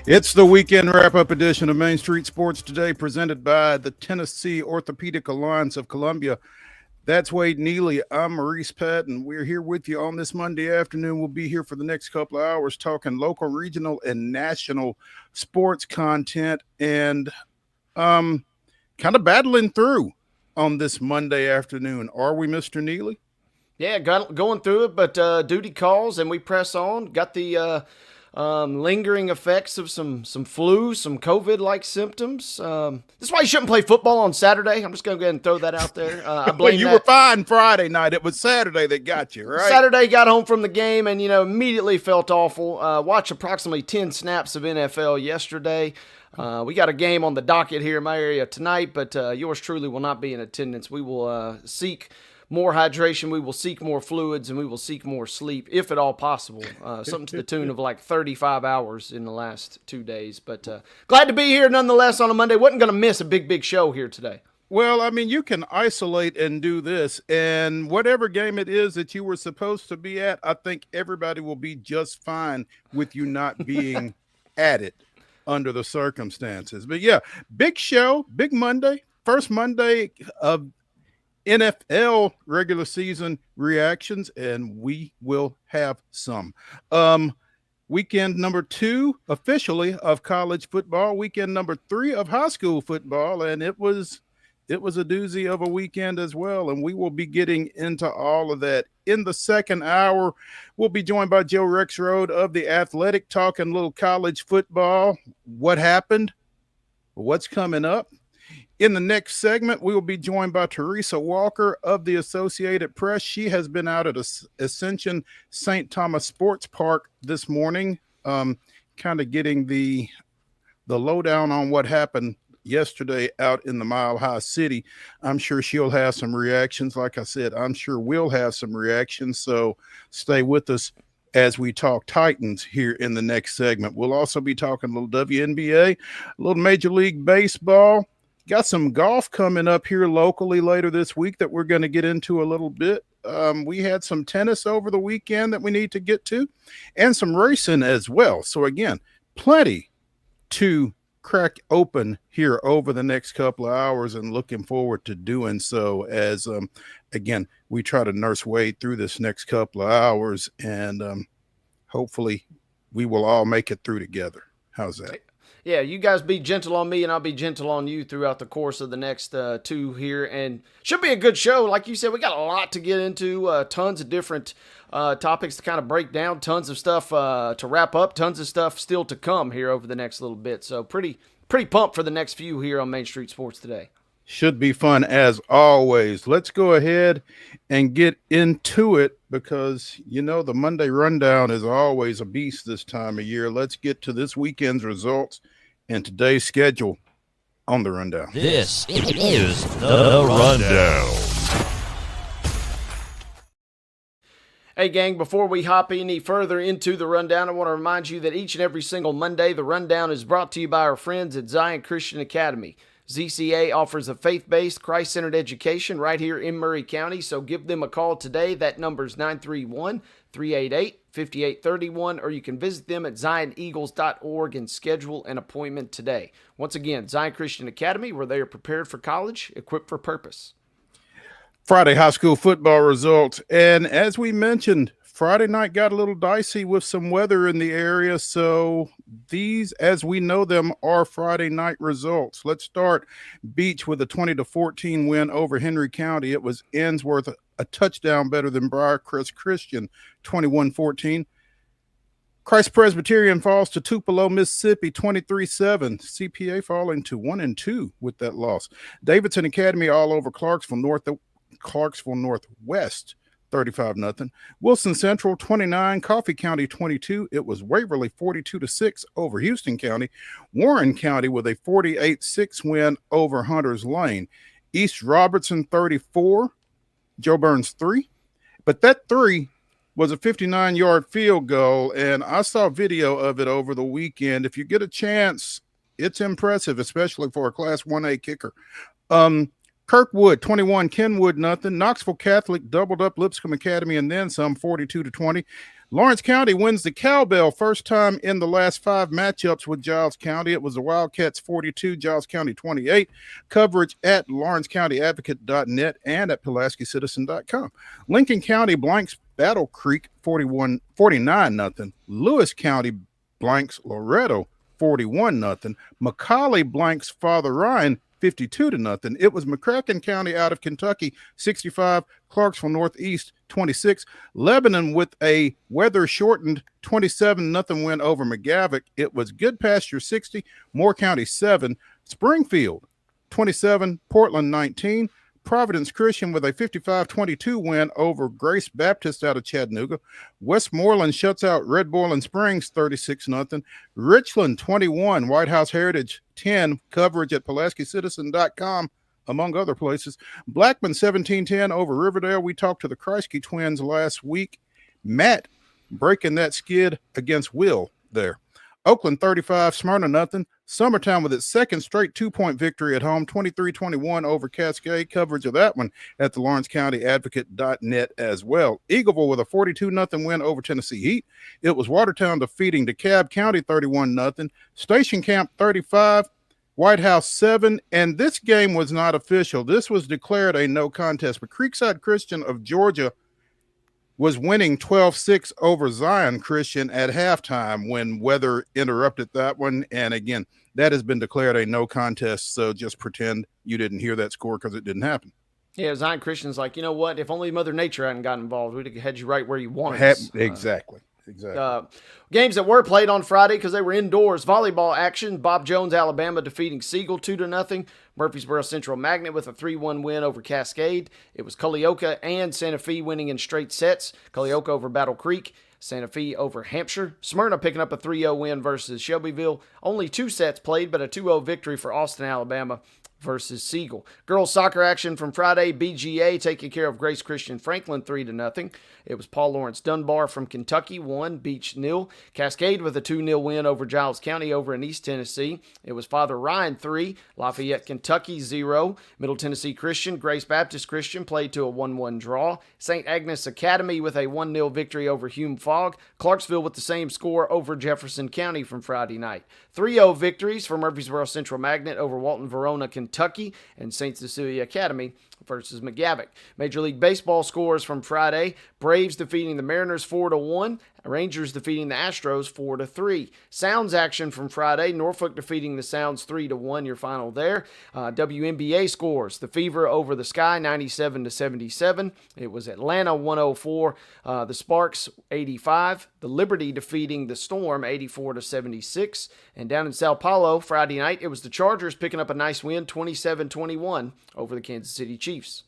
It's the weekend wrap-up edition of Main Street Sports Today, presented by the Tennessee Orthopedic Alliance of Columbia. That's Wade Neely. I'm Maurice Patton. We're here with you on this Monday afternoon. We'll be here for the next couple of hours talking local, regional, and national sports content and kind of battling through on this Monday afternoon. Are we, Mr. Neely? Yeah, going through it, but duty calls and we press on. Got the lingering effects of some flu, some COVID-like symptoms. This is why you shouldn't play football on Saturday. I'm just going to go ahead and throw that out there. I blame you were fine Friday night. It was Saturday that got you, right? Saturday, got home from the game and, immediately felt awful. Watched approximately 10 snaps of NFL yesterday. We got a game on the docket here in my area tonight, but yours truly will not be in attendance. We will seek more hydration, we will seek more fluids, and we will seek more sleep, if at all possible. Something to the tune of like 35 hours in the last 2 days. But glad to be here nonetheless on a Monday. Wasn't going to miss a big show here today. Well, I mean, you can isolate and do this, and whatever game it is that you were supposed to be at, I think everybody will be just fine with you not being at it under the circumstances. But yeah, big show, big Monday, first Monday of NFL regular season reactions, and we will have some. Weekend number 2 officially of college football, weekend number 3 of high school football, and it was a doozy of a weekend as well, and we will be getting into all of that. In the second hour, we'll be joined by Joe Rexrode of The Athletic, talking a little college football, what happened, what's coming up. In the next segment, we will be joined by TERESA Walker of the Associated Press. She has been out at Ascension St. Thomas Sports Park this morning, kind of getting the lowdown on what happened yesterday out in the Mile High City. I'm sure she'll have some reactions. Like I said, I'm sure we'll have some reactions. So stay with us as we talk Titans here in the next segment. We'll also be talking a little WNBA, a little Major League Baseball. Got some golf coming up here locally later this week that we're going to get into a little bit. We had some tennis over the weekend that we need to get to, and some racing as well. So again, plenty to crack open here over the next couple of hours, and looking forward to doing so as, again, we try to nurse Wade through this next couple of hours, and hopefully we will all make it through together. How's that? Yeah, you guys be gentle on me, and I'll be gentle on you throughout the course of the next 2 here. And should be a good show. Like you said, we got a lot to get into, tons of different topics to kind of break down, tons of stuff to wrap up, tons of stuff still to come here over the next little bit. So pretty pumped for the next few here on Main Street Sports Today. Should be fun as always. Let's go ahead and get into it because, the Monday rundown is always a beast this time of year. Let's get to this weekend's results and today's schedule on the rundown. This is the rundown. Hey, gang, before we hop any further into the rundown, I want to remind you that each and every single Monday, the rundown is brought to you by our friends at Zion Christian Academy. ZCA offers a faith-based, Christ-centered education right here in Murray County, so give them a call today. That number is 931-388-5831, or you can visit them at zioneagles.org and schedule an appointment today. Once again, Zion Christian Academy, where they are prepared for college, equipped for purpose. Friday high school football results, and as we mentioned, Friday night got a little dicey with some weather in the area, so these, as we know them, are Friday night results. Let's start Beach with a 20-14 win over Henry County. It was Ensworth, a touchdown better than Briarcrest Christian, 21-14. Christ Presbyterian falls to Tupelo, Mississippi, 23-7. CPA falling to 1-2 with that loss. Davidson Academy all over Clarksville Northwest, 35-0. Wilson Central 29, Coffee County 22. It was Waverly 42-6 over Houston County. Warren County with a 48-6 win over Hunters Lane. East Robertson 34, Joe Burns 3. But that 3 was a 59-yard field goal, and I saw video of it over the weekend. If you get a chance, it's impressive, especially for a Class 1A kicker. Kirkwood 21, Kenwood nothing. Knoxville Catholic doubled up Lipscomb Academy and then some, 42-20. Lawrence County wins the Cowbell, first time in the last 5 matchups with Giles County. It was the Wildcats 42, Giles County 28. Coverage at lawrencecountyadvocate.net and at PulaskiCitizen.com. Lincoln County blanks Battle Creek 49-0. Lewis County blanks Loretto 41-0. McCallie blanks Father Ryan 52-0. It was McCracken County out of Kentucky 65, Clarksville Northeast 26. Lebanon with a weather-shortened 27-0 win over McGavock. It was Goodpasture 60, Moore County 7, Springfield 27, Portland 19. Providence Christian with a 55-22 win over Grace Baptist out of Chattanooga. Westmoreland shuts out Red Boiling Springs 36-0. Richland 21, White House Heritage 10. Coverage at PulaskiCitizen.com, among other places. Blackman 17-10 over Riverdale. We talked to the Kreisky twins last week. Matt breaking that skid against Will there. Oakland 35, Smyrna 0. Summertown with its second straight 2-point victory at home, 23-21 over Cascade. Coverage of that one at the LawrenceCountyAdvocate.net as well. Eagleville with a 42-0 win over Tennessee Heat. It was Watertown defeating DeKalb County 31-0. Station Camp 35, White House 7. And this game was not official. This was declared a no contest. But Creekside Christian of Georgia was winning 12-6 over Zion Christian at halftime when weather interrupted that one. And again, that has been declared a no contest, so just pretend you didn't hear that score because it didn't happen. Yeah, Zion Christian's like, you know what? If only Mother Nature hadn't gotten involved, we'd have had you right where you wanted us. Exactly. Games that were played on Friday because they were indoors. Volleyball action. Bob Jones, Alabama defeating Siegel 2-0. Murfreesboro Central Magnet with a 3-1 win over Cascade. It was Culleoka and Santa Fe winning in straight sets. Culleoka over Battle Creek. Santa Fe over Hampshire. Smyrna picking up a 3-0 win versus Shelbyville. Only 2 sets played, but a 2-0 victory for Austin, Alabama versus Siegel. Girls soccer action from Friday. BGA taking care of Grace Christian Franklin 3-0. It was Paul Lawrence Dunbar from Kentucky 1, Beach 0. Cascade with a 2-0 win over Giles County over in East Tennessee. It was Father Ryan 3, Lafayette, Kentucky 0. Middle Tennessee Christian, Grace Baptist Christian played to a 1-1 draw. St. Agnes Academy with a 1-0 victory over Hume Fogg. Clarksville with the same score over Jefferson County from Friday night. 3-0 victories for Murfreesboro Central Magnet over Walton Verona, Kentucky, and St. Cecilia Academy versus McGavock. Major League Baseball scores from Friday. Braves defeating the Mariners 4-1. Rangers defeating the Astros 4-3. Sounds action from Friday. Norfolk defeating the Sounds 3-1. Your final there. WNBA scores. The Fever over the Sky 97-77. It was Atlanta 104. The Sparks 85. The Liberty defeating the Storm 84-76. And down in Sao Paulo Friday night, it was the Chargers picking up a nice win 27-21 over the Kansas City Chiefs.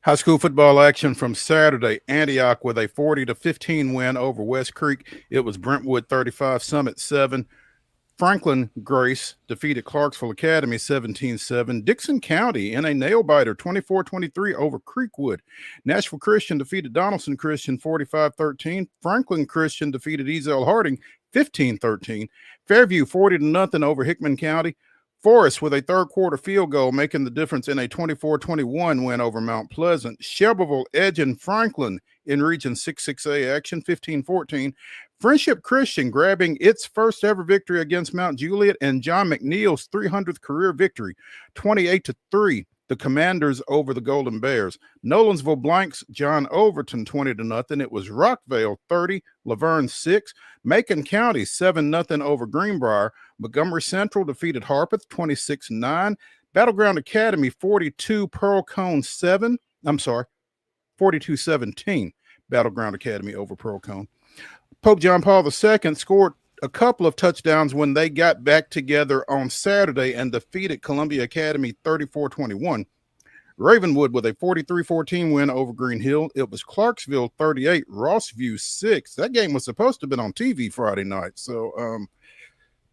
High school football action from Saturday. Antioch with a 40-15 win over West Creek. It was Brentwood 35, Summit 7. Franklin Grace defeated Clarksville Academy 17-7. Dixon County in a nail-biter 24-23 over Creekwood. Nashville Christian defeated Donaldson Christian 45-13. Franklin Christian defeated Ezell Harding 15-13. Fairview 40-0 over Hickman County. Forrest with a third-quarter field goal, making the difference in a 24-21 win over Mount Pleasant. Shelbyville edging Franklin in Region 6-6A action, 15-14. Friendship Christian grabbing its first-ever victory against Mount Juliet, and John McNeil's 300th career victory, 28-3. The Commanders over the Golden Bears. Nolansville blanks John Overton 20-0. It was Rockvale 30, Laverne 6. Macon County 7-0 over Greenbrier. Montgomery Central defeated Harpeth 26-9. Battleground Academy 42, Pearl Cone 7. 42-17. Battleground Academy over Pearl Cone. Pope John Paul II scored a couple of touchdowns when they got back together on Saturday and defeated Columbia Academy 34-21. Ravenwood with a 43-14 win over Green Hill. It was Clarksville 38, Rossview 6. That game was supposed to have been on TV Friday night, so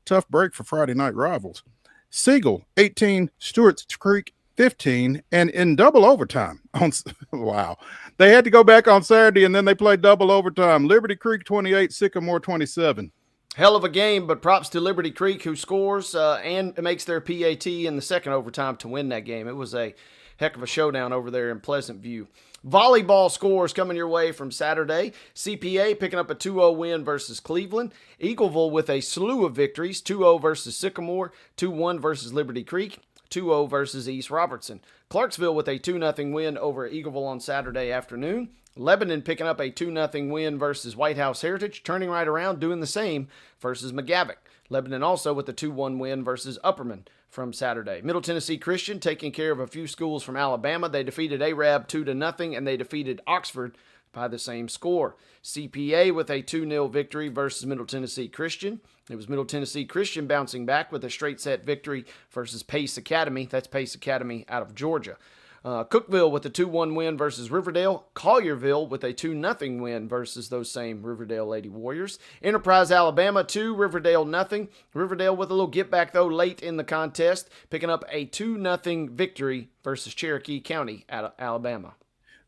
tough break for Friday night rivals. Siegel 18, Stewart's Creek 15, and in double overtime. Wow. They had to go back on Saturday, and then they played double overtime. Liberty Creek 28, Sycamore 27. Hell of a game, but props to Liberty Creek, who scores and makes their PAT in the second overtime to win that game. It was a heck of a showdown over there in Pleasant View. Volleyball scores coming your way from Saturday. CPA picking up a 2-0 win versus Cleveland. Eagleville with a slew of victories, 2-0 versus Sycamore, 2-1 versus Liberty Creek, 2-0 versus East Robertson. Clarksville with a 2-0 win over Eagleville on Saturday afternoon. Lebanon picking up a 2-0 win versus White House Heritage, turning right around, doing the same versus McGavock. Lebanon also with a 2-1 win versus Upperman from Saturday. Middle Tennessee Christian taking care of a few schools from Alabama. They defeated Arab 2-0, and they defeated Oxford by the same score. CPA with a 2-0 victory versus Middle Tennessee Christian. It was Middle Tennessee Christian bouncing back with a straight set victory versus Pace Academy. That's Pace Academy out of Georgia. Cookeville with a 2-1 win versus Riverdale. Collierville with a 2-0 win versus those same Riverdale Lady Warriors. Enterprise, Alabama 2, Riverdale 0. Riverdale with a little get back though late in the contest, picking up a 2-0 victory versus Cherokee County out of Alabama.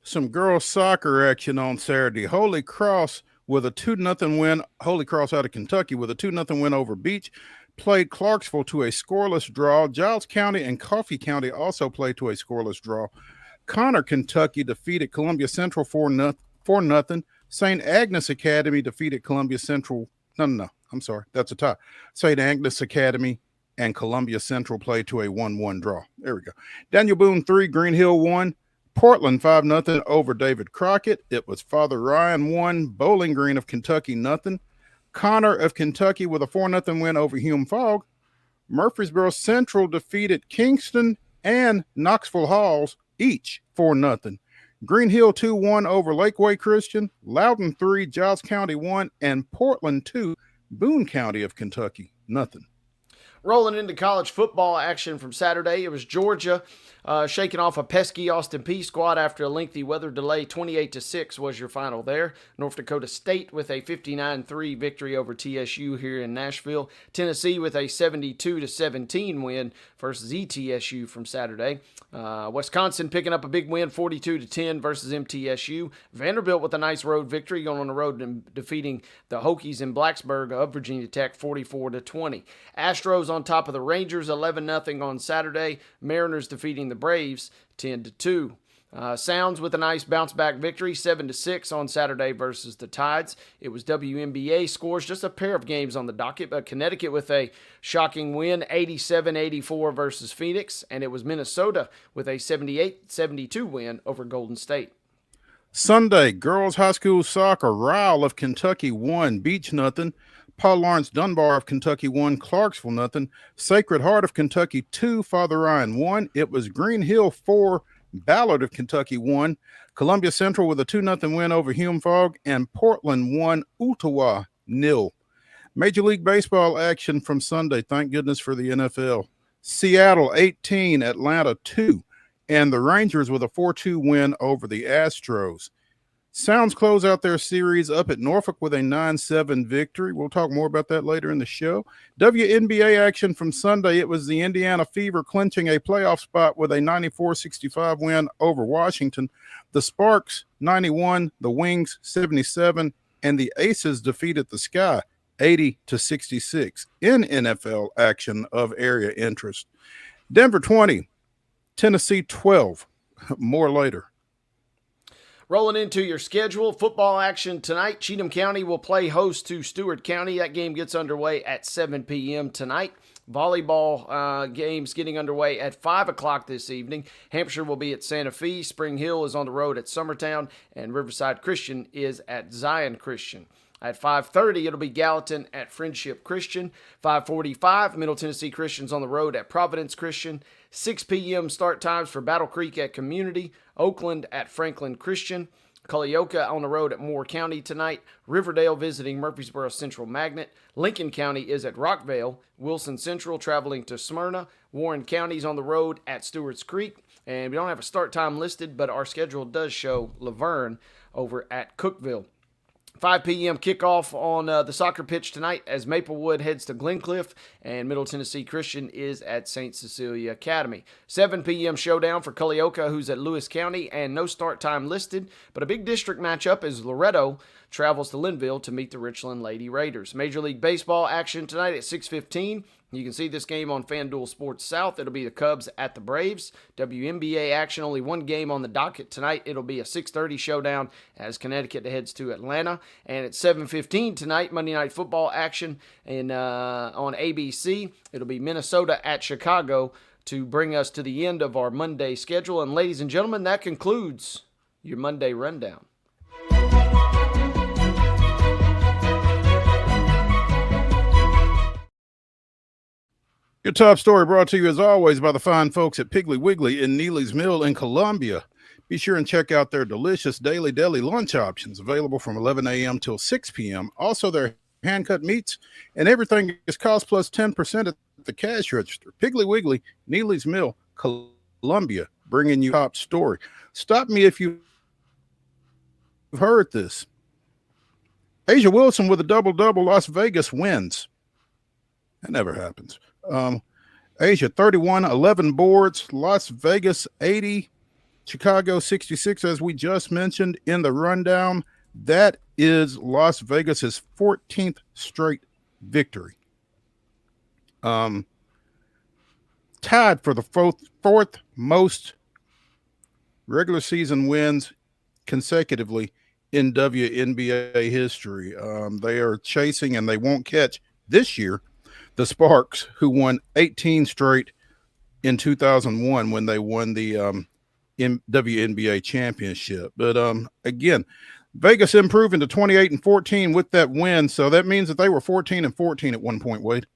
Some girls soccer action on Saturday. Holy Cross with a 2-0 win. Holy Cross out of Kentucky with a 2-0 win over Beach. Played Clarksville to a scoreless draw. Giles County and Coffee County also played to a scoreless draw. Connor, Kentucky defeated Columbia Central 4-0. St. Agnes Academy defeated Columbia Central. No, I'm sorry. That's a tie. St. Agnes Academy and Columbia Central played to a 1-1 draw. There we go. Daniel Boone 3, Green Hill 1. Portland 5-0 over David Crockett. It was Father Ryan 1, Bowling Green of Kentucky 0. Connor of Kentucky with a 4-0 win over Hume Fogg. Murfreesboro Central defeated Kingston and Knoxville Halls, each 4-0. Green Hill 2-1 over Lakeway Christian. Loudon 3, Giles County 1, and Portland 2, Boone County of Kentucky, 0. Rolling into college football action from Saturday, it was Georgia shaking off a pesky Austin Peay squad after a lengthy weather delay. 28-6 was your final there. North Dakota State with a 59-3 victory over TSU here in Nashville. Tennessee with a 72-17 win versus ETSU from Saturday. Wisconsin picking up a big win, 42-10 versus MTSU. Vanderbilt with a nice road victory, going on the road and defeating the Hokies in Blacksburg of Virginia Tech 44-20. Astros on top of the Rangers 11-0 on Saturday. Mariners defeating the Braves 10-2. Sounds with a nice bounce-back victory, 7-6 on Saturday versus the Tides. It was WNBA scores, just a pair of games on the docket, but Connecticut with a shocking win, 87-84 versus Phoenix, and it was Minnesota with a 78-72 win over Golden State. Sunday, girls high school soccer, Ryle of Kentucky 1, Beach 0. Paul Lawrence Dunbar of Kentucky 1, Clarksville 0. Sacred Heart of Kentucky 2, Father Ryan 1. It was Green Hill 4, Ballard of Kentucky 1. Columbia Central with a 2-0 win over Hume Fogg, and Portland 1, Ottawa 0. Major League Baseball action from Sunday. Thank goodness for the NFL. Seattle 18, Atlanta 2, and the Rangers with a 4-2 win over the Astros. Sounds close out their series up at Norfolk with a 9-7 victory. We'll talk more about that later in the show. WNBA action from Sunday. It was the Indiana Fever clinching a playoff spot with a 94-65 win over Washington. The Sparks 91, the Wings 77, and the Aces defeated the Sky 80-66 in NFL action of area interest. Denver 20, Tennessee 12. More later. Rolling into your schedule, football action tonight. Cheatham County will play host to Stewart County. That game gets underway at 7 p.m. tonight. Volleyball games getting underway at 5 o'clock this evening. Hampshire will be at Santa Fe. Spring Hill is on the road at Summertown. And Riverside Christian is at Zion Christian. At 5:30, it'll be Gallatin at Friendship Christian. 5:45, Middle Tennessee Christian's on the road at Providence Christian. 6 p.m. start times for Battle Creek at Community. Oakland at Franklin Christian. Culleoka on the road at Moore County tonight. Riverdale visiting Murfreesboro Central Magnet. Lincoln County is at Rockvale. Wilson Central traveling to Smyrna. Warren County's on the road at Stewart's Creek. And we don't have a start time listed, but our schedule does show Laverne over at Cookeville. 5 p.m. kickoff on the soccer pitch tonight as Maplewood heads to Glencliff, and Middle Tennessee Christian is at St. Cecilia Academy. 7 p.m. showdown for Culleoka, who's at Lewis County, and no start time listed, but a big district matchup is Loretto travels to Linville to meet the Richland Lady Raiders. Major League Baseball action tonight at 6:15. You can see this game on FanDuel Sports South. It'll be the Cubs at the Braves. WNBA action, only one game on the docket tonight. It'll be a 6:30 showdown as Connecticut heads to Atlanta. And at 7:15 tonight, Monday Night Football action on ABC. It'll be Minnesota at Chicago to bring us to the end of our Monday schedule. And ladies and gentlemen, that concludes your Monday Rundown. Your top story brought to you as always by the fine folks at Piggly Wiggly in Neely's Mill in Columbia. Be sure and check out their delicious daily deli lunch options available from 11 a.m. till 6 p.m. Also, their hand-cut meats and everything is cost plus 10% at the cash register. Piggly Wiggly, Neely's Mill, Columbia, bringing you top story. Stop me if you've heard this. Asia Wilson with a double-double, Las Vegas wins. That never happens. Asia 31, 11 boards, Las Vegas 80, Chicago 66, as we just mentioned in the rundown. That is Las Vegas's 14th straight victory. Tied for the fourth most regular season wins consecutively in WNBA history. They are chasing, and they won't catch this year, the Sparks, who won 18 straight in 2001 when they won the WNBA championship. But again, Vegas improving to 28-14 with that win. So that means that they were 14-14 at one point, Wade.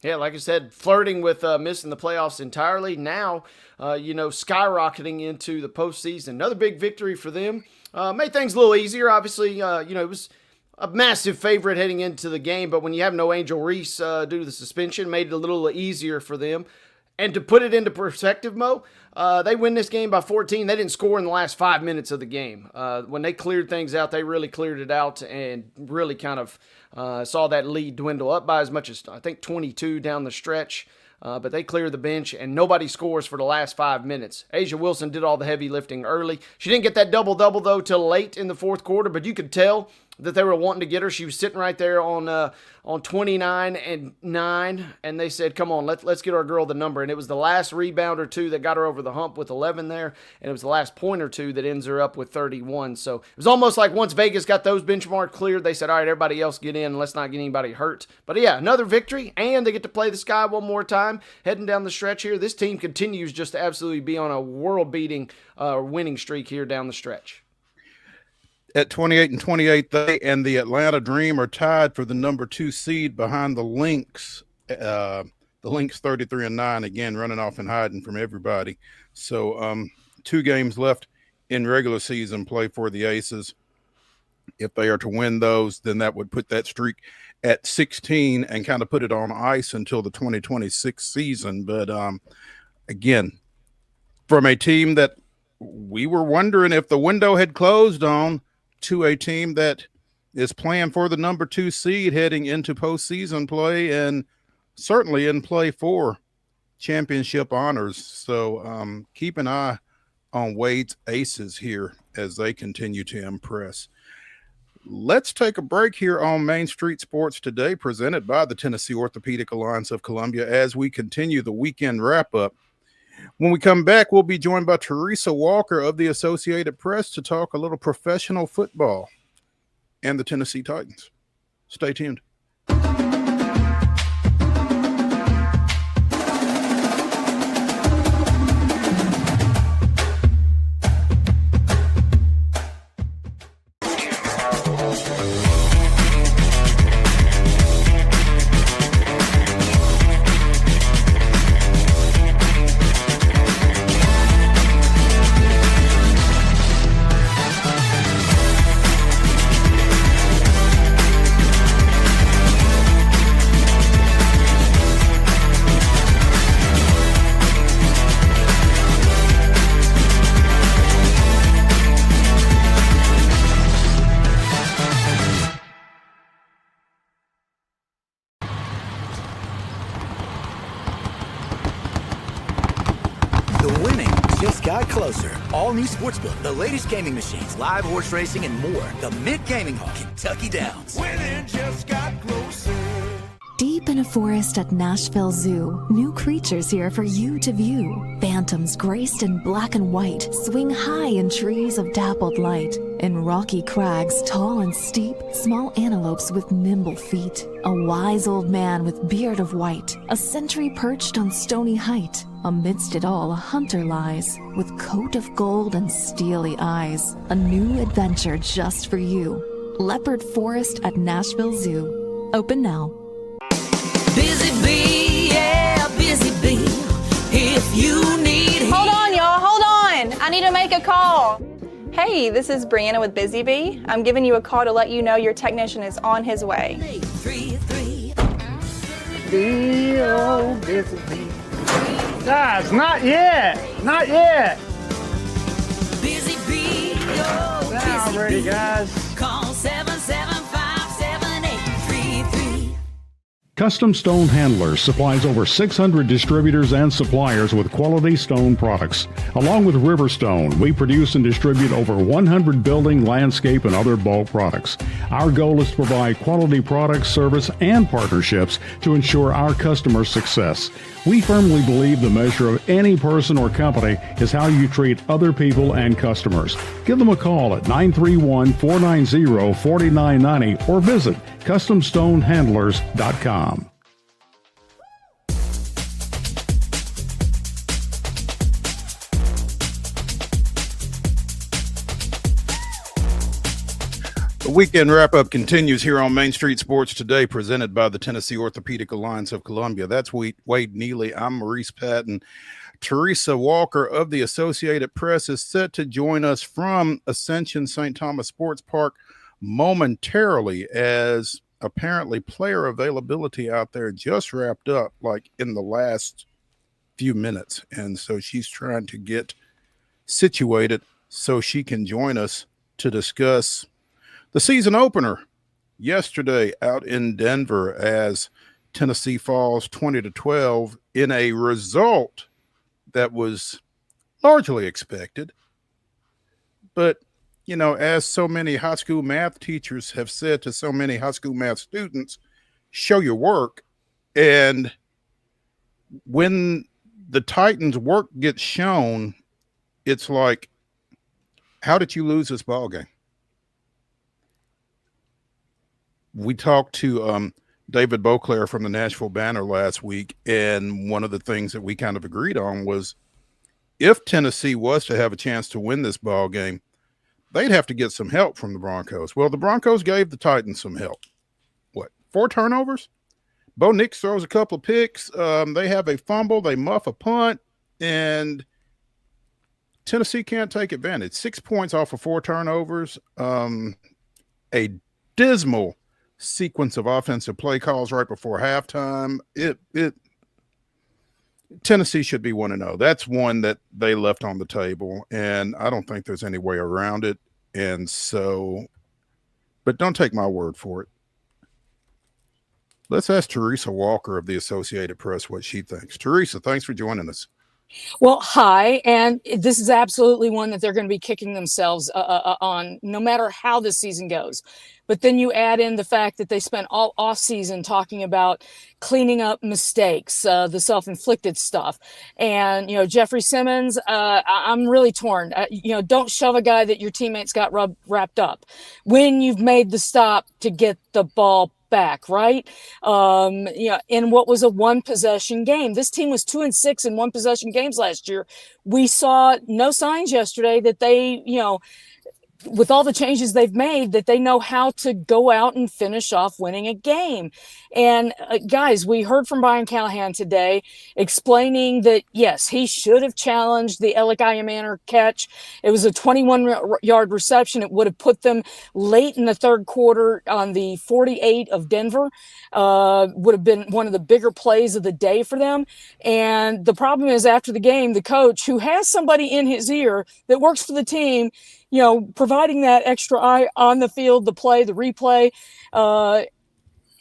Yeah, like I said, flirting with missing the playoffs entirely. Now, skyrocketing into the postseason. Another big victory for them. Made things a little easier. Obviously, it was a massive favorite heading into the game, but when you have no Angel Reese due to the suspension, made it a little easier for them. And to put it into perspective, Mo, they win this game by 14. They didn't score in the last 5 minutes of the game. When they cleared things out, they really cleared it out and really kind of saw that lead dwindle up by as much as, I think, 22 down the stretch. But they cleared the bench, and nobody scores for the last 5 minutes. Asia Wilson did all the heavy lifting early. She didn't get that double-double, though, till late in the fourth quarter, but you could tell that they were wanting to get her. She was sitting right there on 29 and 9, and they said, come on, let's get our girl the number. And it was the last rebound or two that got her over the hump with 11 there, and it was the last point or two that ends her up with 31. So it was almost like once Vegas got those benchmarks cleared, they said, all right, everybody else get in, let's not get anybody hurt. But yeah, another victory, and they get to play the Sky one more time. Heading down the stretch here, this team continues just to absolutely be on a world-beating winning streak here down the stretch. At 28-28, they and the Atlanta Dream are tied for the number 2 seed behind the Lynx. The Lynx 33-9, again, running off and hiding from everybody. So 2 games left in regular season play for the Aces. If they are to win those, then that would put that streak at 16 and kind of put it on ice until the 2026 season. But again, from a team that we were wondering if the window had closed on, to a team that is playing for the number 2 seed heading into postseason play and certainly in play for championship honors. So keep an eye on Wade's Aces here as they continue to impress. Let's take a break here on Main Street Sports Today, presented by the Tennessee Orthopedic Alliance of Columbia, as we continue the weekend wrap-up. When we come back, we'll be joined by TERESA Walker of the Associated Press to talk a little professional football and the Tennessee Titans. Stay tuned. just got closer. All new Sportsbook, the latest gaming machines, live horse racing, and more. The Mint Gaming Hall, Kentucky Downs. Winning just got closer. Deep in a forest at Nashville Zoo, new creatures here for you to view. Phantoms graced in black and white swing high in trees of dappled light. In rocky crags, tall and steep, small antelopes with nimble feet. A wise old man with beard of white, a sentry perched on stony height. Amidst it all, a hunter lies, with coat of gold and steely eyes. A new adventure just for you. Leopard Forest at Nashville Zoo. Open now. Busy bee, yeah, busy bee. If you need... Hold on, y'all, hold on. I need to make a call. Hey, this is Brianna with Busy Bee. I'm giving you a call to let you know your technician is on his way. 833. Busy bee. Guys, not yet. Not yet. Busy bee, oh, Now busy ready, bee. guys. Call 775-7833. Custom Stone Handlers supplies over 600 distributors and suppliers with quality stone products. Along with Riverstone, we produce and distribute over 100 building, landscape, and other bulk products. Our goal is to provide quality products, service, and partnerships to ensure our customers' success. We firmly believe the measure of any person or company is how you treat other people and customers. Give them a call at 931-490-4990 or visit CustomStoneHandlers.com. The weekend wrap-up continues here on Main Street Sports Today, presented by the Tennessee Orthopedic Alliance of Columbia. That's Wade Neely. I'm Maurice Patton. TERESA Walker of the Associated Press is set to join us from Ascension St. Thomas Sports Park momentarily, as apparently player availability out there just wrapped up like in the last few minutes. And so she's trying to get situated so she can join us to discuss the season opener yesterday out in Denver as Tennessee falls 20-12 in a result that was largely expected. But, you know, as so many high school math teachers have said to so many high school math students, show your work. And when the Titans' work gets shown, it's like, how did you lose this ball game? We talked to David Beauclair from the Nashville Banner last week, and one of the things that we kind of agreed on was if Tennessee was to have a chance to win this ball game, they'd have to get some help from the Broncos. Well, the Broncos gave the Titans some help. What, 4 turnovers? Bo Nix throws a couple of picks. They have a fumble. They muff a punt, and Tennessee can't take advantage. 6 points off of 4 turnovers. A dismal sequence of offensive play calls right before halftime. Tennessee should be 1-0. That's one that they left on the table, and I don't think there's any way around it. And so, but don't take my word for it. Let's ask TERESA Walker of the Associated Press what she thinks. TERESA, thanks for joining us. Well, hi, and this is absolutely one that they're going to be kicking themselves on no matter how this season goes. But then you add in the fact that they spent all off season talking about cleaning up mistakes, the self-inflicted stuff. And, you know, Jeffrey Simmons, I'm really torn. Don't shove a guy that your teammates got wrapped up when you've made the stop to get the ball back, right? In what was a 1-possession game. This team was 2-6 in 1-possession games last year. We saw no signs yesterday that they, with all the changes they've made, that they know how to go out and finish off winning a game. And guys, we heard from Brian Callahan today explaining that, yes, he should have challenged the Alec Manor catch. It was a 21-yard reception. It would have put them late in the third quarter on the 48 of Denver. Would have been one of the bigger plays of the day for them. And the problem is, after the game, the coach, who has somebody in his ear that works for the team, providing that extra eye on the field, the play, the replay.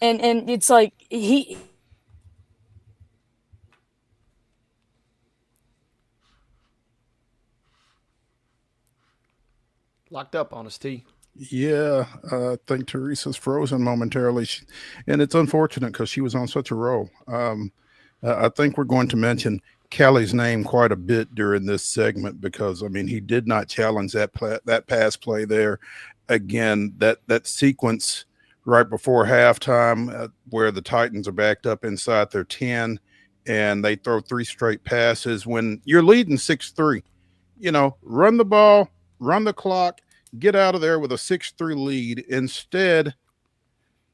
And it's like he Locked up on us, T. Yeah, I think Teresa's frozen momentarily, and it's unfortunate because she was on such a roll. I think we're going to mention Callie's name quite a bit during this segment because, I mean, he did not challenge that pass play there. Again, that sequence right before halftime where the Titans are backed up inside their 10 and they throw 3 straight passes when you're leading 6-3. Run the ball, run the clock, get out of there with a 6-3 lead. Instead,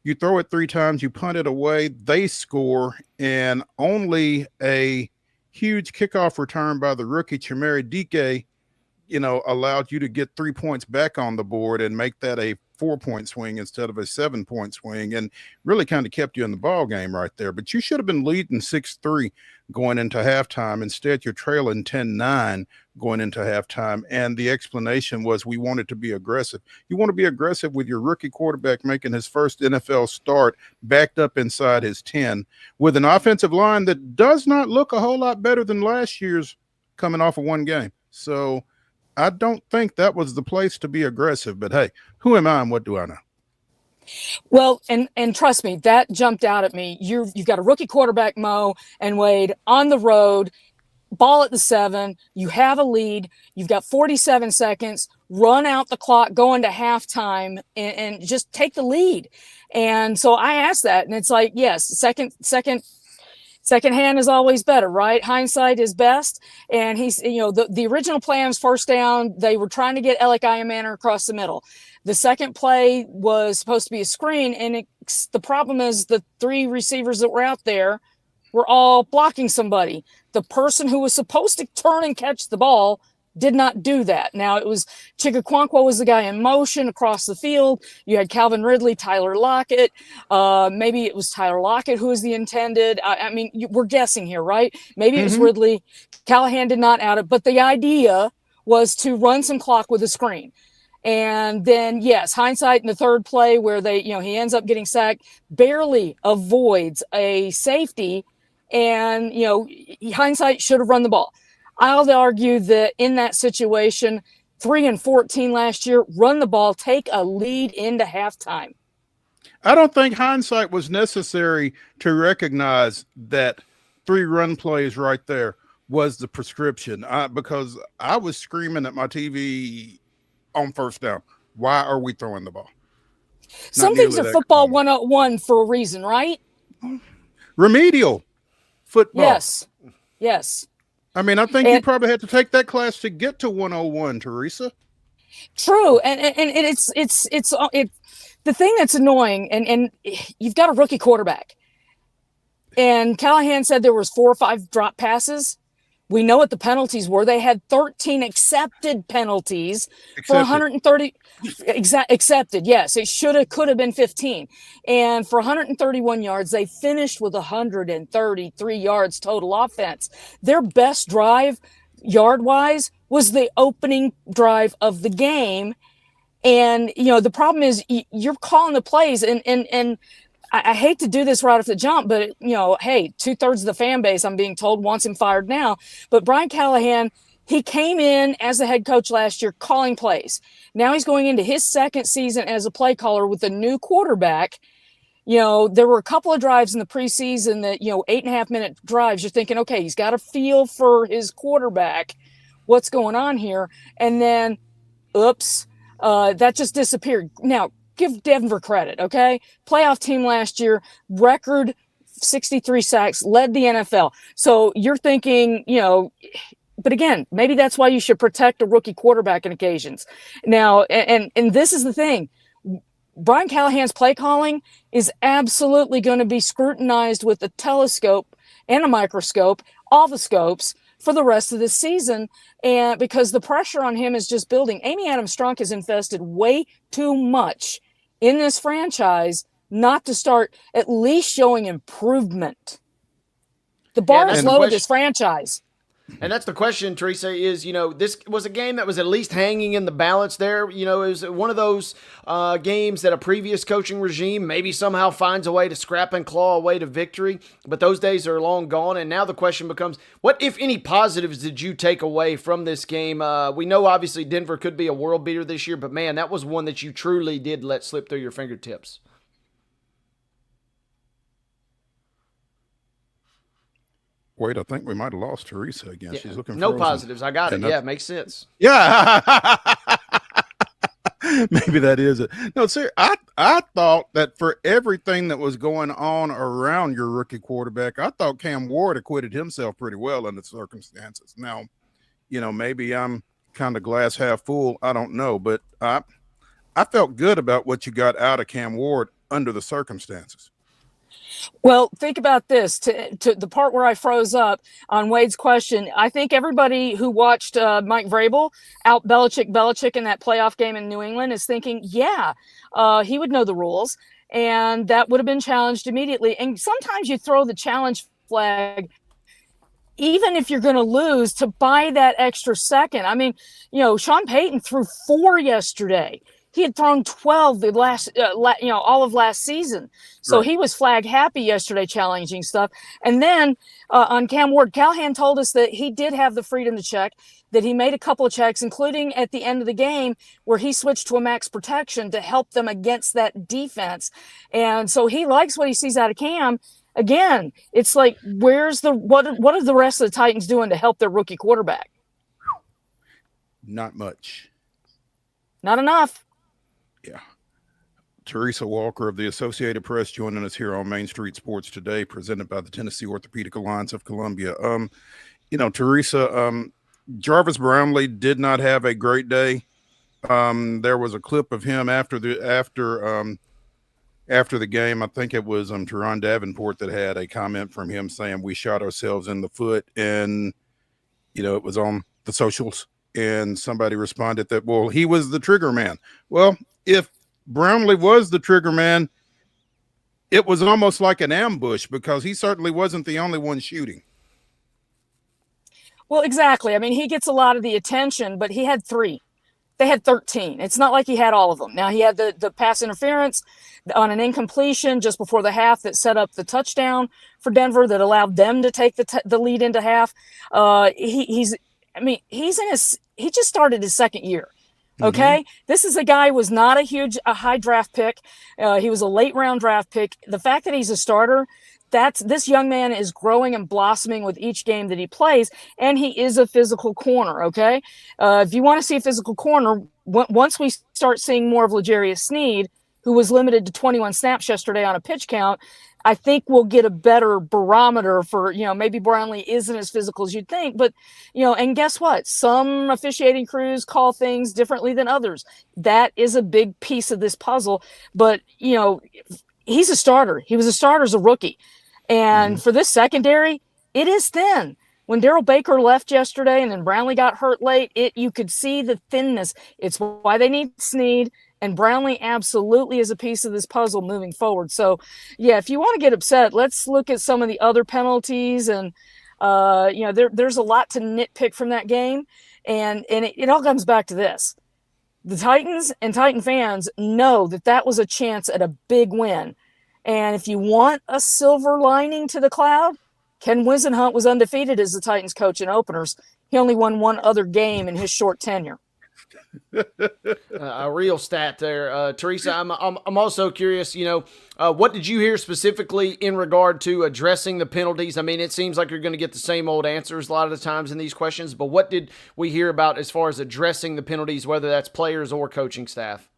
you throw it 3 times, you punt it away, they score, and only a huge kickoff return by the rookie Chimere Dike, allowed you to get 3 points back on the board and make that a 4-point swing instead of a 7-point swing, and really kind of kept you in the ball game right there. But you should have been leading 6-3 going into halftime. Instead, you're trailing 10-9 going into halftime, and the explanation was we wanted to be aggressive. You want to be aggressive with your rookie quarterback making his first NFL start backed up inside his 10 with an offensive line that does not look a whole lot better than last year's coming off of one game. So I don't think that was the place to be aggressive, but hey, who am I and what do I know? Well, and trust me, that jumped out at me. You've got a rookie quarterback, Mo and Wade, on the road, ball at the 7. You have a lead. You've got 47 seconds. Run out the clock, go into halftime, and just take the lead. And so I asked that, and it's like, yes, second hand is always better, right? Hindsight is best. And he's, the original plan was first down. They were trying to get Alec Iamaner across the middle. The second play was supposed to be a screen. And the problem is the 3 receivers that were out there were all blocking somebody. The person who was supposed to turn and catch the ball did not do that. Now it was Chigakwankwa was the guy in motion across the field. You had Calvin Ridley, Tyler Lockett. Maybe it was Tyler Lockett who was the intended. I mean, we're guessing here, right? Maybe it was Ridley. Callahan did not out it, but the idea was to run some clock with a screen. And then, yes, hindsight in the third play where he ends up getting sacked, barely avoids a safety. And, hindsight should have run the ball. I'll argue that in that situation, 3-14 last year, run the ball, take a lead into halftime. I don't think hindsight was necessary to recognize that 3 run plays right there was the prescription. Because I was screaming at my TV on first down. Why are we throwing the ball? Some things are football 101 for a reason, right? Remedial football. Yes. I mean, I think you probably had to take that class to get to 101, Teresa. True, and it's the thing that's annoying, and you've got a rookie quarterback, and Callahan said there was 4 or 5 drop passes. We know what the penalties were. They had 13 accepted penalties for 130 accepted. Yes, it could have been 15. And for 131 yards, they finished with 133 yards total offense. Their best drive, yard-wise, was the opening drive of the game. And, the problem is you're calling the plays, and I hate to do this right off the jump, but, hey, 2/3 of the fan base, I'm being told, wants him fired now. But Brian Callahan, he came in as the head coach last year calling plays. Now he's going into his second season as a play caller with a new quarterback. There were a couple of drives in the preseason that, 8.5-minute drives. You're thinking, okay, he's got a feel for his quarterback. What's going on here? And then, oops, that just disappeared. Now, give Denver credit, okay? Playoff team last year, record 63 sacks, led the NFL. So you're thinking, but again, maybe that's why you should protect a rookie quarterback on occasions. Now, and this is the thing. Brian Callahan's play calling is absolutely going to be scrutinized with a telescope and a microscope, all the scopes, for the rest of the season, and because the pressure on him is just building. Amy Adams-Strunk has invested way too much in this franchise not to start at least showing improvement. The bar is low with this franchise. And that's the question, Teresa, is, this was a game that was at least hanging in the balance there. It was one of those games that a previous coaching regime maybe somehow finds a way to scrap and claw a way to victory. But those days are long gone. And now the question becomes, what, if any, positives did you take away from this game? We know, obviously, Denver could be a world beater this year. But, man, that was one that you truly did let slip through your fingertips. Wait, I think we might have lost Teresa again. Yeah, she's looking no frozen. Positives. I got it. Yeah, it makes sense. Yeah. Maybe that is it. No, sir, I thought that for everything that was going on around your rookie quarterback, I thought Cam Ward acquitted himself pretty well under the circumstances. Now, maybe I'm kind of glass half full. I don't know, but I felt good about what you got out of Cam Ward under the circumstances. Well, think about this. To the part where I froze up on Wade's question, I think everybody who watched Mike Vrabel out Belichick in that playoff game in New England is thinking, he would know the rules, and that would have been challenged immediately. And sometimes you throw the challenge flag, even if you're going to lose, to buy that extra second. I mean, Sean Payton threw 4 yesterday. He had thrown 12 the last, all of last season. So Right. He was flag happy yesterday, challenging stuff. And then on Cam Ward, Callahan told us that he did have the freedom to check, that he made a couple of checks, including at the end of the game where he switched to a max protection to help them against that defense. And so he likes what he sees out of Cam. Again, it's like, what are the rest of the Titans doing to help their rookie quarterback? Not much. Not enough. Yeah. Teresa Walker of the Associated Press joining us here on Main Street Sports Today, presented by the Tennessee Orthopedic Alliance of Columbia. Teresa, Jarvis Brownlee did not have a great day. There was a clip of him after the game. I think it was Teron Davenport that had a comment from him saying we shot ourselves in the foot, and it was on the socials, and somebody responded that, well, he was the trigger man. Well, if Brownlee was the trigger man, it was almost like an ambush, because he certainly wasn't the only one shooting. Well, exactly. I mean, he gets a lot of the attention, but he had 3. They had 13. It's not like he had all of them. Now, he had the pass interference on an incompletion just before the half that set up the touchdown for Denver that allowed them to take the lead into half. He just started his second year. Okay. This is a guy who was not a high draft pick. He was a late round draft pick. The fact that he's a starter, this young man is growing and blossoming with each game that he plays, and he is a physical corner. Okay. If you want to see a physical corner, once we start seeing more of L'Jarius Sneed, who was limited to 21 snaps yesterday on a pitch count, I think we'll get a better barometer for, maybe Brownlee isn't as physical as you'd think, but, and guess what? Some officiating crews call things differently than others. That is a big piece of this puzzle, but, he's a starter. He was a starter as a rookie. And for this secondary, it is thin. When Darrell Baker left yesterday and then Brownlee got hurt late, you could see the thinness. It's why they need Sneed. And Brownlee absolutely is a piece of this puzzle moving forward. So, yeah, if you want to get upset, let's look at some of the other penalties. And, there's a lot to nitpick from that game. And it all comes back to this. The Titans and Titan fans know that was a chance at a big win. And if you want a silver lining to the cloud, Ken Wisenhunt was undefeated as the Titans coach in openers. He only won one other game in his short tenure. A real stat there, Teresa. I'm also curious. What did you hear specifically in regard to addressing the penalties? I mean, it seems like you're going to get the same old answers a lot of the times in these questions. But what did we hear about as far as addressing the penalties, whether that's players or coaching staff?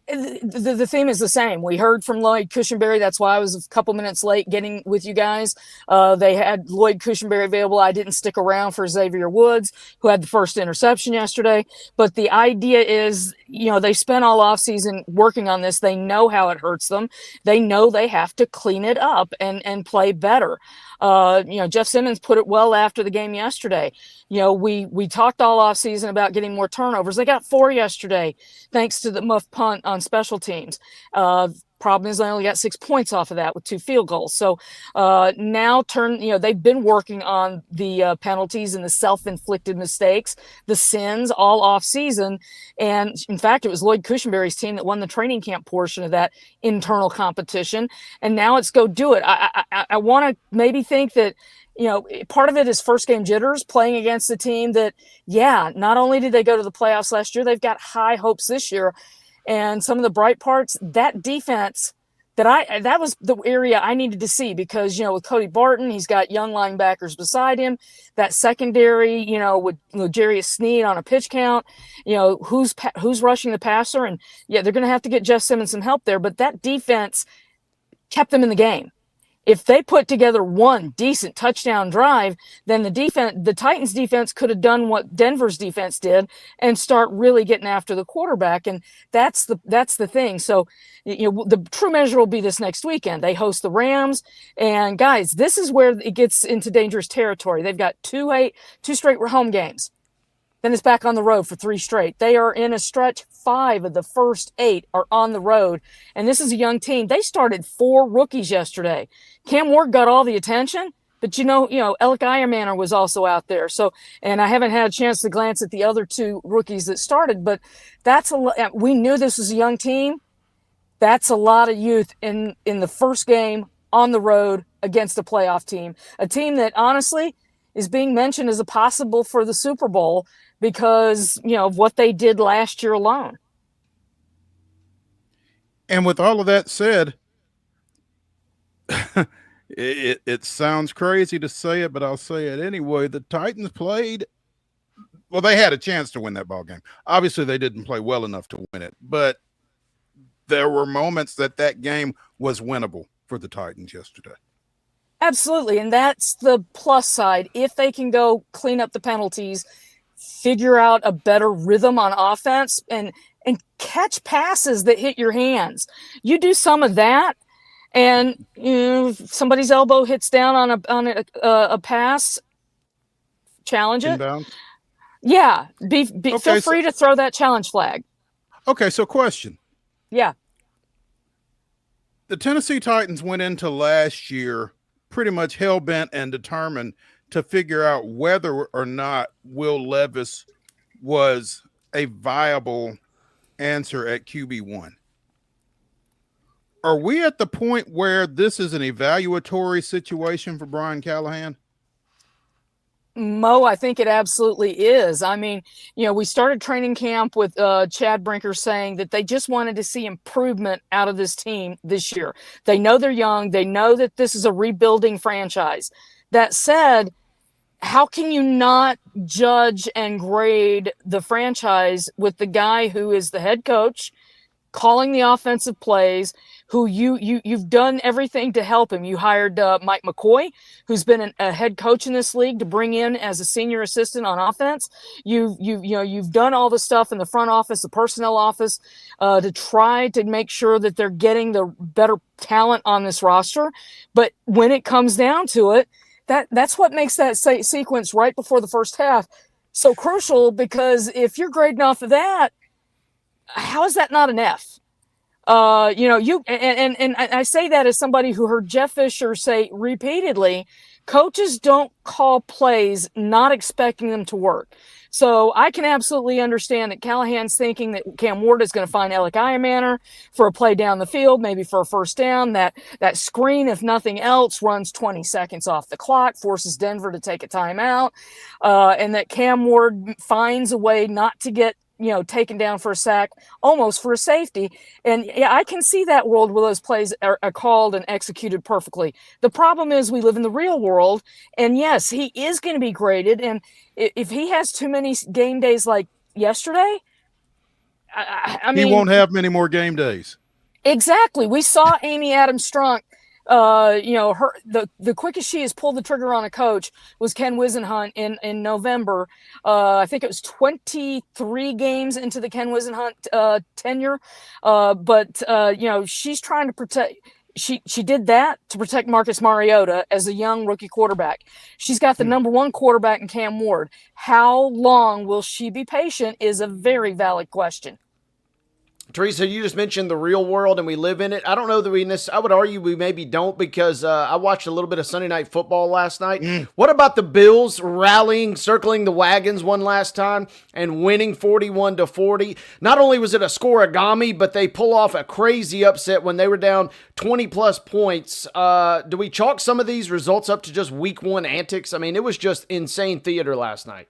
The theme is the same. We heard from Lloyd Cushenberry. That's why I was a couple minutes late getting with you guys. They had Lloyd Cushenberry available. I didn't stick around for Xavier Woods, who had the first interception yesterday. But the idea is, they spent all offseason working on this. They know how it hurts them. They know they have to clean it up and play better. Jeff Simmons put it well after the game yesterday. We talked all offseason about getting more turnovers. They got 4 yesterday, thanks to the muff punt on special teams. Problem is, I only got 6 points off of that with 2 field goals. So now they've been working on the penalties and the self-inflicted mistakes, the sins all off season. And in fact, it was Lloyd Cushenberry's team that won the training camp portion of that internal competition. And now it's go do it. I want to maybe think that, part of it is first game jitters, playing against a team that, not only did they go to the playoffs last year, they've got high hopes this year. And some of the bright parts, that defense, that was the area I needed to see because, with Cody Barton, he's got young linebackers beside him. That secondary, with Jarius Sneed on a pitch count, who's rushing the passer. And, they're going to have to get Jeff Simmons some help there. But that defense kept them in the game. If they put together one decent touchdown drive, then the Titans defense could have done what Denver's defense did and start really getting after the quarterback. And that's the thing. So, the true measure will be this next weekend. They host the Rams, and guys, this is where it gets into dangerous territory. They've got two straight home games. Then it's back on the road for 3 straight. They are in a stretch. 5 of the first 8 are on the road. And this is a young team. They started 4 rookies yesterday. Cam Ward got all the attention, but Alec Eiermanner was also out there. So, and I haven't had a chance to glance at the other 2 rookies that started, but we knew this was a young team. That's a lot of youth in the first game on the road against a playoff team. A team that honestly is being mentioned as a possible for the Super Bowl because, of what they did last year alone. And with all of that said, it sounds crazy to say it, but I'll say it anyway. The Titans they had a chance to win that ball game. Obviously, they didn't play well enough to win it, but there were moments that game was winnable for the Titans yesterday. Absolutely, and that's the plus side. If they can go clean up the penalties, figure out a better rhythm on offense, and catch passes that hit your hands. You do some of that, and somebody's elbow hits down on a pass, challenge it. Inbound. Yeah, feel free to throw that challenge flag. Okay, so question. Yeah. The Tennessee Titans went into last year pretty much hell-bent and determined to figure out whether or not Will Levis was a viable answer at QB1. Are we at the point where this is an evaluatory situation for Brian Callahan? Mo, I think it absolutely is. I mean, we started training camp with Chad Brinker saying that they just wanted to see improvement out of this team this year. They know they're young. They know that this is a rebuilding franchise. That said, how can you not judge and grade the franchise with the guy who is the head coach, calling the offensive plays, who you've done everything to help him. You hired Mike McCoy, who's been a head coach in this league, to bring in as a senior assistant on offense. You've done all the stuff in the front office, the personnel office, to try to make sure that they're getting the better talent on this roster. But when it comes down to it, that's what makes that sequence right before the first half so crucial, because if you're grading off of that, how is that not an F? I say that as somebody who heard Jeff Fisher say repeatedly, coaches don't call plays not expecting them to work. So I can absolutely understand that Callahan's thinking that Cam Ward is going to find Alec Eiermanner for a play down the field, maybe for a first down. That screen, if nothing else, runs 20 seconds off the clock, forces Denver to take a timeout, and that Cam Ward finds a way not to get taken down for a sack, almost for a safety. And I can see that world where those plays are called and executed perfectly. The problem is we live in the real world, and yes, he is going to be graded. And if he has too many game days like yesterday, I mean, he won't have many more game days. Exactly. We saw Amy Adams-Strunk. The quickest she has pulled the trigger on a coach was Ken Wisenhunt in November. I think it was 23 games into the Ken Wisenhunt tenure. But she's trying to protect. She did that to protect Marcus Mariota as a young rookie quarterback. She's got the number one quarterback in Cam Ward. How long will she be patient is a very valid question. Teresa, you just mentioned the real world and we live in it. I don't know that I would argue we maybe don't because I watched a little bit of Sunday Night Football last night. What about the Bills rallying, circling the wagons one last time and winning 41-40? Not only was it a scoreagami, but they pull off a crazy upset when they were down 20-plus points. Do we chalk some of these results up to just week one antics? I mean, it was just insane theater last night.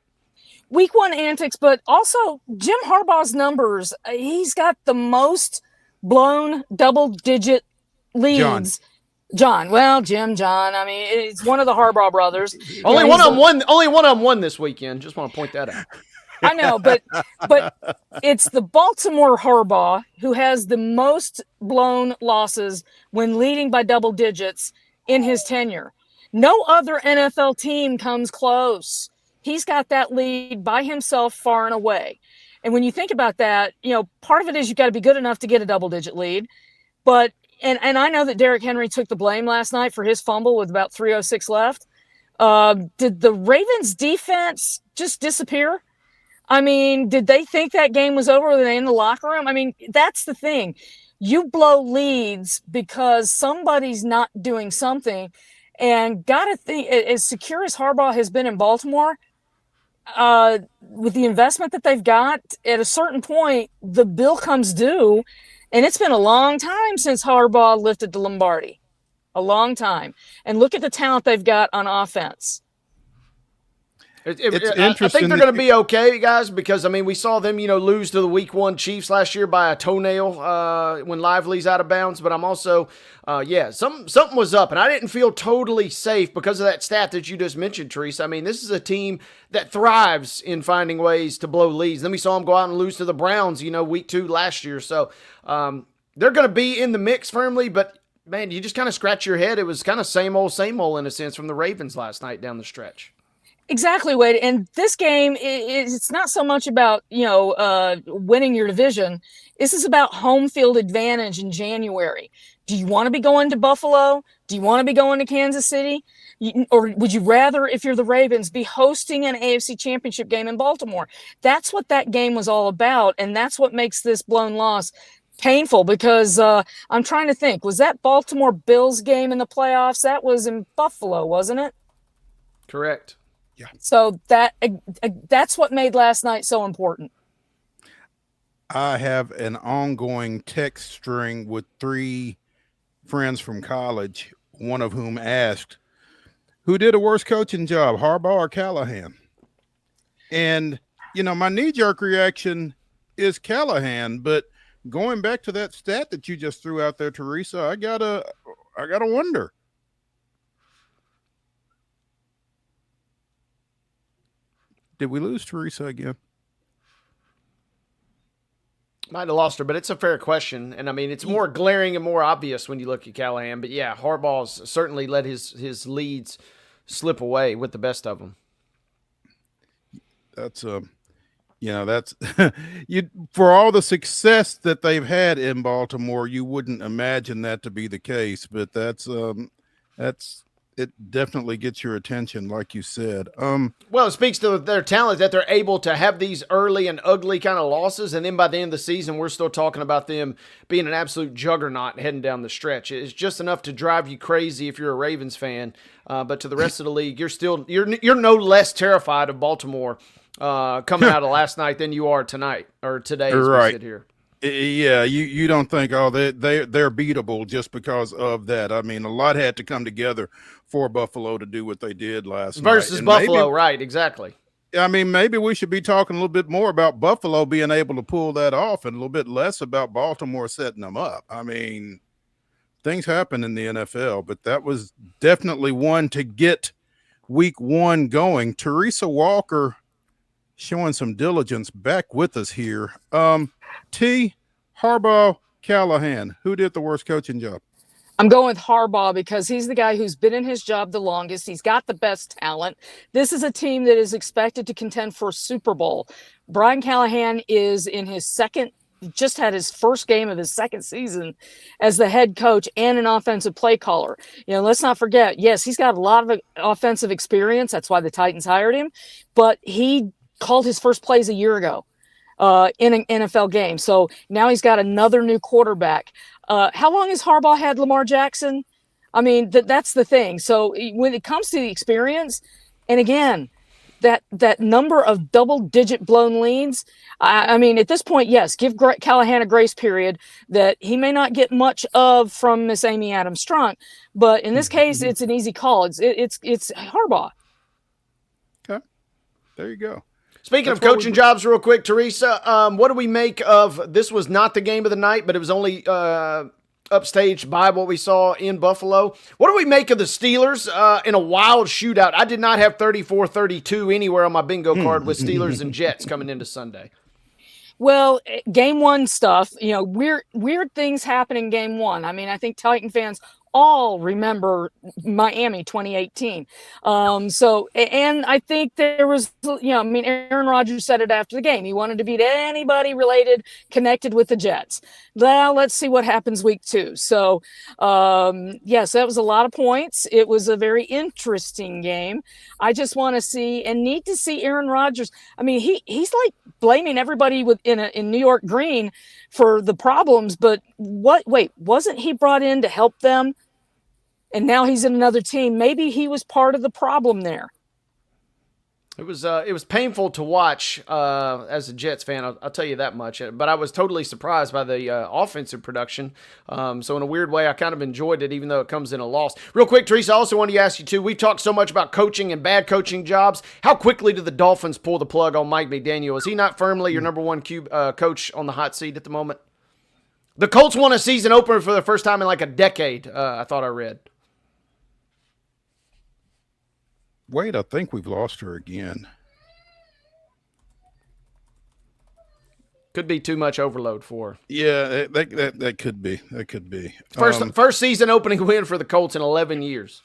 Week one antics, but also Jim Harbaugh's numbers. He's got the most blown double-digit leads. John. Well, John. I mean, it's one of the Harbaugh brothers. Only one of them won this weekend. Just want to point that out. I know, but it's the Baltimore Harbaugh who has the most blown losses when leading by double digits in his tenure. No other NFL team comes close. He's got that lead by himself far and away. And when you think about that, part of it is you've got to be good enough to get a double-digit lead. But and I know that Derrick Henry took the blame last night for his fumble with about 3:06 left. Did the Ravens defense just disappear? I mean, did they think that game was over? Were they in the locker room? I mean, that's the thing. You blow leads because somebody's not doing something. And got to think, as secure as Harbaugh has been in Baltimore, with the investment that they've got, at a certain point, the bill comes due. And it's been a long time since Harbaugh lifted the Lombardi. A long time. And look at the talent they've got on offense. It's interesting. I think they're going to be okay, guys, because, I mean, we saw them, lose to the Week 1 Chiefs last year by a toenail when Lively's out of bounds. But I'm also, something was up. And I didn't feel totally safe because of that stat that you just mentioned, Teresa. I mean, this is a team that thrives in finding ways to blow leads. Then we saw them go out and lose to the Browns, Week 2 last year. So they're going to be in the mix firmly. But, man, you just kind of scratch your head. It was kind of same old in a sense from the Ravens last night down the stretch. Exactly, Wade. And this game, it's not so much about, winning your division. This is about home field advantage in January. Do you want to be going to Buffalo? Do you want to be going to Kansas City? Or would you rather, if you're the Ravens, be hosting an AFC Championship game in Baltimore? That's what that game was all about, and that's what makes this blown loss painful because I'm trying to think. Was that Baltimore Bills game in the playoffs? That was in Buffalo, wasn't it? Correct. Yeah. So that's what made last night so important. I have an ongoing text string with 3 friends from college, one of whom asked, who did a worse coaching job, Harbaugh or Callahan? And, my knee-jerk reaction is Callahan, but going back to that stat that you just threw out there, Teresa, I gotta wonder. Did we lose Teresa again? Might have lost her, but it's a fair question. And, I mean, it's more glaring and more obvious when you look at Callahan. But, yeah, Harbaugh's certainly let his leads slip away with the best of them. That's, that's for all the success that they've had in Baltimore, you wouldn't imagine that to be the case. But that's it definitely gets your attention, like you said. Well, it speaks to their talent that they're able to have these early and ugly kind of losses, and then by the end of the season, we're still talking about them being an absolute juggernaut heading down the stretch. It's just enough to drive you crazy if you're a Ravens fan, but to the rest of the league, you're no less terrified of Baltimore coming out of last night than you are tonight or today as we sit here. Yeah, you don't think, they're beatable just because of that. I mean, a lot had to come together for Buffalo to do what they did last night. Versus Buffalo, right, exactly. I mean, maybe we should be talking a little bit more about Buffalo being able to pull that off and a little bit less about Baltimore setting them up. I mean, things happen in the NFL, but that was definitely one to get week 1 going. Teresa Walker showing some diligence back with us here. Harbaugh, Callahan, who did the worst coaching job? I'm going with Harbaugh because he's the guy who's been in his job the longest. He's got the best talent. This is a team that is expected to contend for a Super Bowl. Brian Callahan is in his just had his first game of his second season as the head coach and an offensive play caller. Let's not forget, yes, he's got a lot of offensive experience. That's why the Titans hired him. But he called his first plays a year ago. in an NFL game. So now he's got another new quarterback. How long has Harbaugh had Lamar Jackson? I mean, that's the thing. So when it comes to the experience, and again, that number of double-digit blown leads, I mean, at this point, yes, give Callahan a grace period that he may not get much of from Miss Amy Adams-Strunk, but in this case, it's an easy call. It's Harbaugh. Okay, there you go. Speaking of coaching jobs, real quick, Teresa, what do we make of, this was not the game of the night, but it was only upstaged by what we saw in Buffalo. What do we make of the Steelers in a wild shootout? I did not have 34-32 anywhere on my bingo card with Steelers and Jets coming into Sunday. Well, game one stuff, weird things happen in game one. I mean, I think Titan fans all remember Miami 2018. And I think there was, Aaron Rodgers said it after the game. He wanted to beat anybody connected with the Jets. Well, let's see what happens week 2. So, yes, that was a lot of points. It was a very interesting game. I just want to see and need to see Aaron Rodgers. I mean, he's like blaming everybody in New York Green for the problems, but wasn't he brought in to help them? And now he's in another team. Maybe he was part of the problem there. It was painful to watch as a Jets fan, I'll tell you that much. But I was totally surprised by the offensive production. So in a weird way, I kind of enjoyed it, even though it comes in a loss. Real quick, Teresa, I also wanted to ask you, too, we've talked so much about coaching and bad coaching jobs. How quickly do the Dolphins pull the plug on Mike McDaniel? Is he not firmly your number one coach on the hot seat at the moment? The Colts won a season opener for the first time in like a decade, I thought I read. Wait, I think we've lost her again. Could be too much overload for her. Yeah, that could be. That could be. First season opening win for the Colts in 11 years.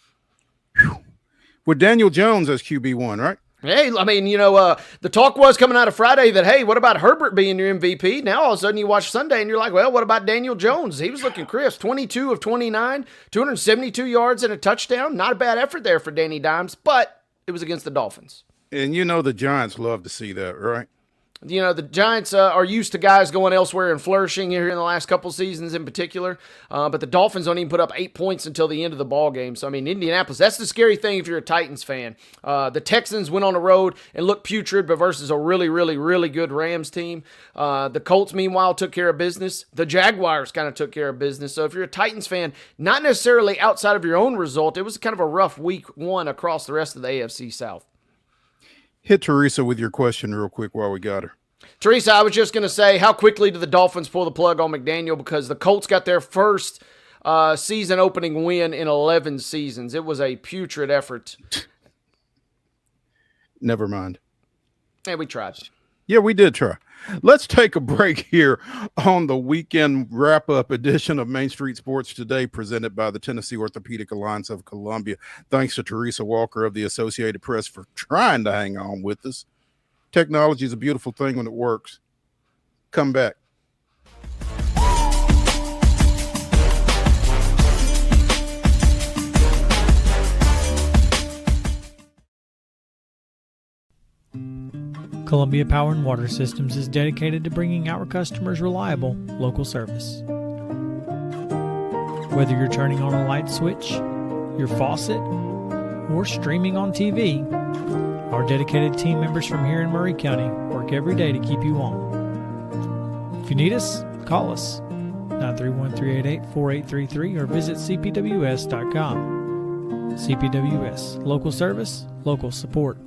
With Daniel Jones as QB1, right? Hey, I mean, the talk was coming out of Friday that, hey, what about Herbert being your MVP? Now all of a sudden you watch Sunday and you're like, well, what about Daniel Jones? He was looking crisp. 22 of 29, 272 yards and a touchdown. Not a bad effort there for Danny Dimes, but it was against the Dolphins. And the Giants love to see that, right? The Giants are used to guys going elsewhere and flourishing here in the last couple seasons in particular. But the Dolphins don't even put up 8 points until the end of the ball game. So, I mean, Indianapolis, that's the scary thing if you're a Titans fan. The Texans went on the road and looked putrid, but versus a really, really, really good Rams team. The Colts, meanwhile, took care of business. The Jaguars kind of took care of business. So if you're a Titans fan, not necessarily outside of your own result, it was kind of a rough week one across the rest of the AFC South. Hit Teresa with your question real quick while we got her. Teresa, I was just going to say, how quickly do the Dolphins pull the plug on McDaniel? Because the Colts got their first season opening win in 11 seasons. It was a putrid effort. Never mind. Yeah, we tried. Yeah, we did try. Let's take a break here on the weekend wrap-up edition of Main Street Sports Today, presented by the Tennessee Orthopedic Alliance of Columbia. Thanks to Teresa Walker of the Associated Press for trying to hang on with us. Technology is a beautiful thing when it works. Come back. Columbia Power and Water Systems is dedicated to bringing our customers reliable, local service. Whether you're turning on a light switch, your faucet, or streaming on TV, our dedicated team members from here in Murray County work every day to keep you on. If you need us, call us 931-388-4833 or visit cpws.com. CPWS, local service, local support.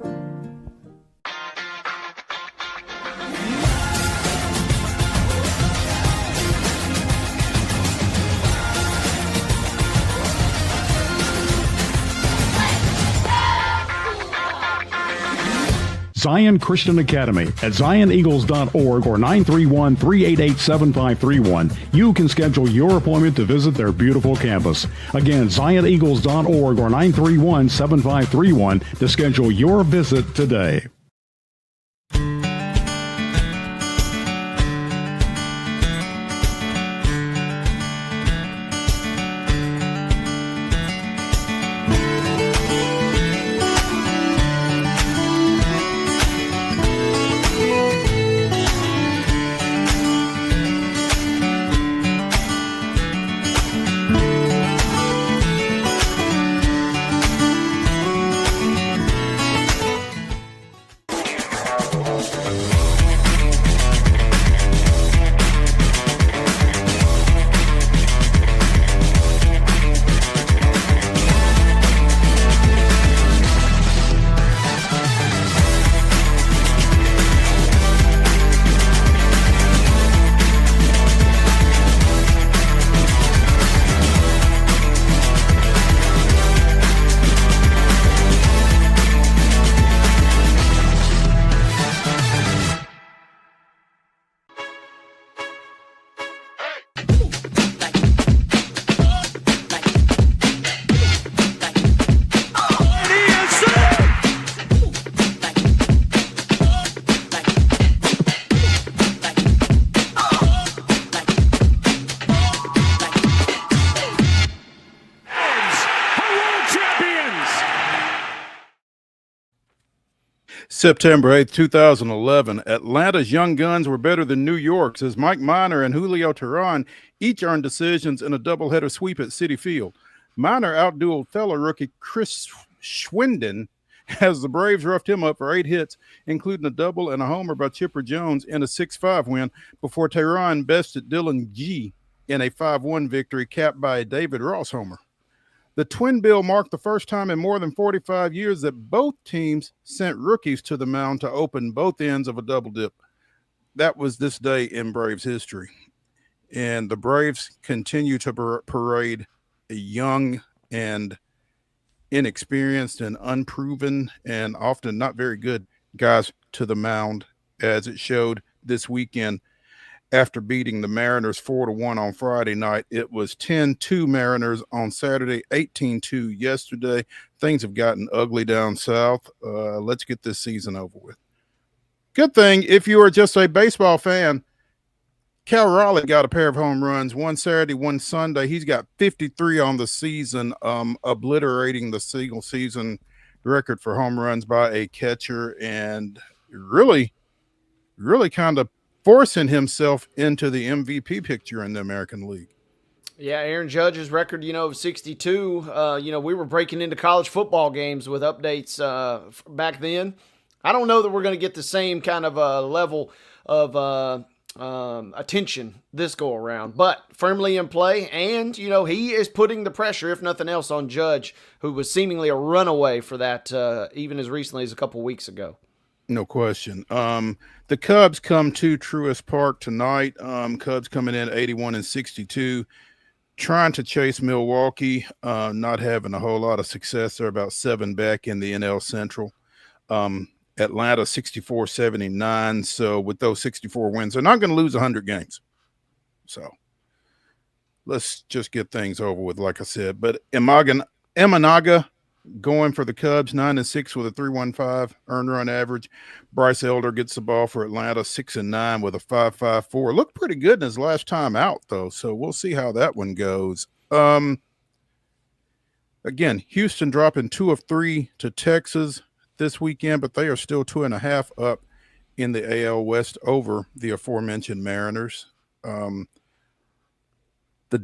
Zion Christian Academy at zioneagles.org or 931-388-7531. You can schedule your appointment to visit their beautiful campus. Again, zioneagles.org or 931-7531 to schedule your visit today. September 8th, 2011, Atlanta's Young Guns were better than New York's as Mike Minor and Julio Teheran each earned decisions in a doubleheader sweep at Citi Field. Minor outdueled fellow rookie Chris Schwinden as the Braves roughed him up for 8 hits, including a double and a homer by Chipper Jones in a 6-5 win before Teheran bested Dylan G in a 5-1 victory capped by a David Ross homer. The Twin Bill marked the first time in more than 45 years that both teams sent rookies to the mound to open both ends of a double dip. That was this day in Braves history. And the Braves continue to parade a young and inexperienced and unproven and often not very good guys to the mound, as it showed this weekend. After beating the Mariners 4-1 on Friday night, it was 10-2 Mariners on Saturday, 18-2 yesterday. Things have gotten ugly down south. Let's get this season over with. Good thing, if you are just a baseball fan, Cal Raleigh got a pair of home runs, one Saturday, one Sunday. He's got 53 on the season, obliterating the single season record for home runs by a catcher, and really kind of forcing himself into the MVP picture in the American League. Yeah, Aaron Judge's record, of 62. We were breaking into college football games with updates back then. I don't know that we're going to get the same kind of level of attention this go around, but firmly in play. And, he is putting the pressure, if nothing else, on Judge, who was seemingly a runaway for that even as recently as a couple weeks ago. No question. The Cubs come to Truist Park tonight. Cubs coming in 81-62, trying to chase Milwaukee, not having a whole lot of success. They're about 7 back in the NL Central. Atlanta 64-79. So with those 64 wins, they're not going to lose 100 games. So let's just get things over with, like I said. But Imanaga going for the Cubs, 9-6 with a 3.15 earned run average. Bryce Elder gets the ball for Atlanta, 6-9 with a 5.54. Looked pretty good in his last time out, though, so we'll see how that one goes. Again, Houston dropping 2 of 3 to Texas this weekend, but they are still 2.5 up in the AL West over the aforementioned Mariners. The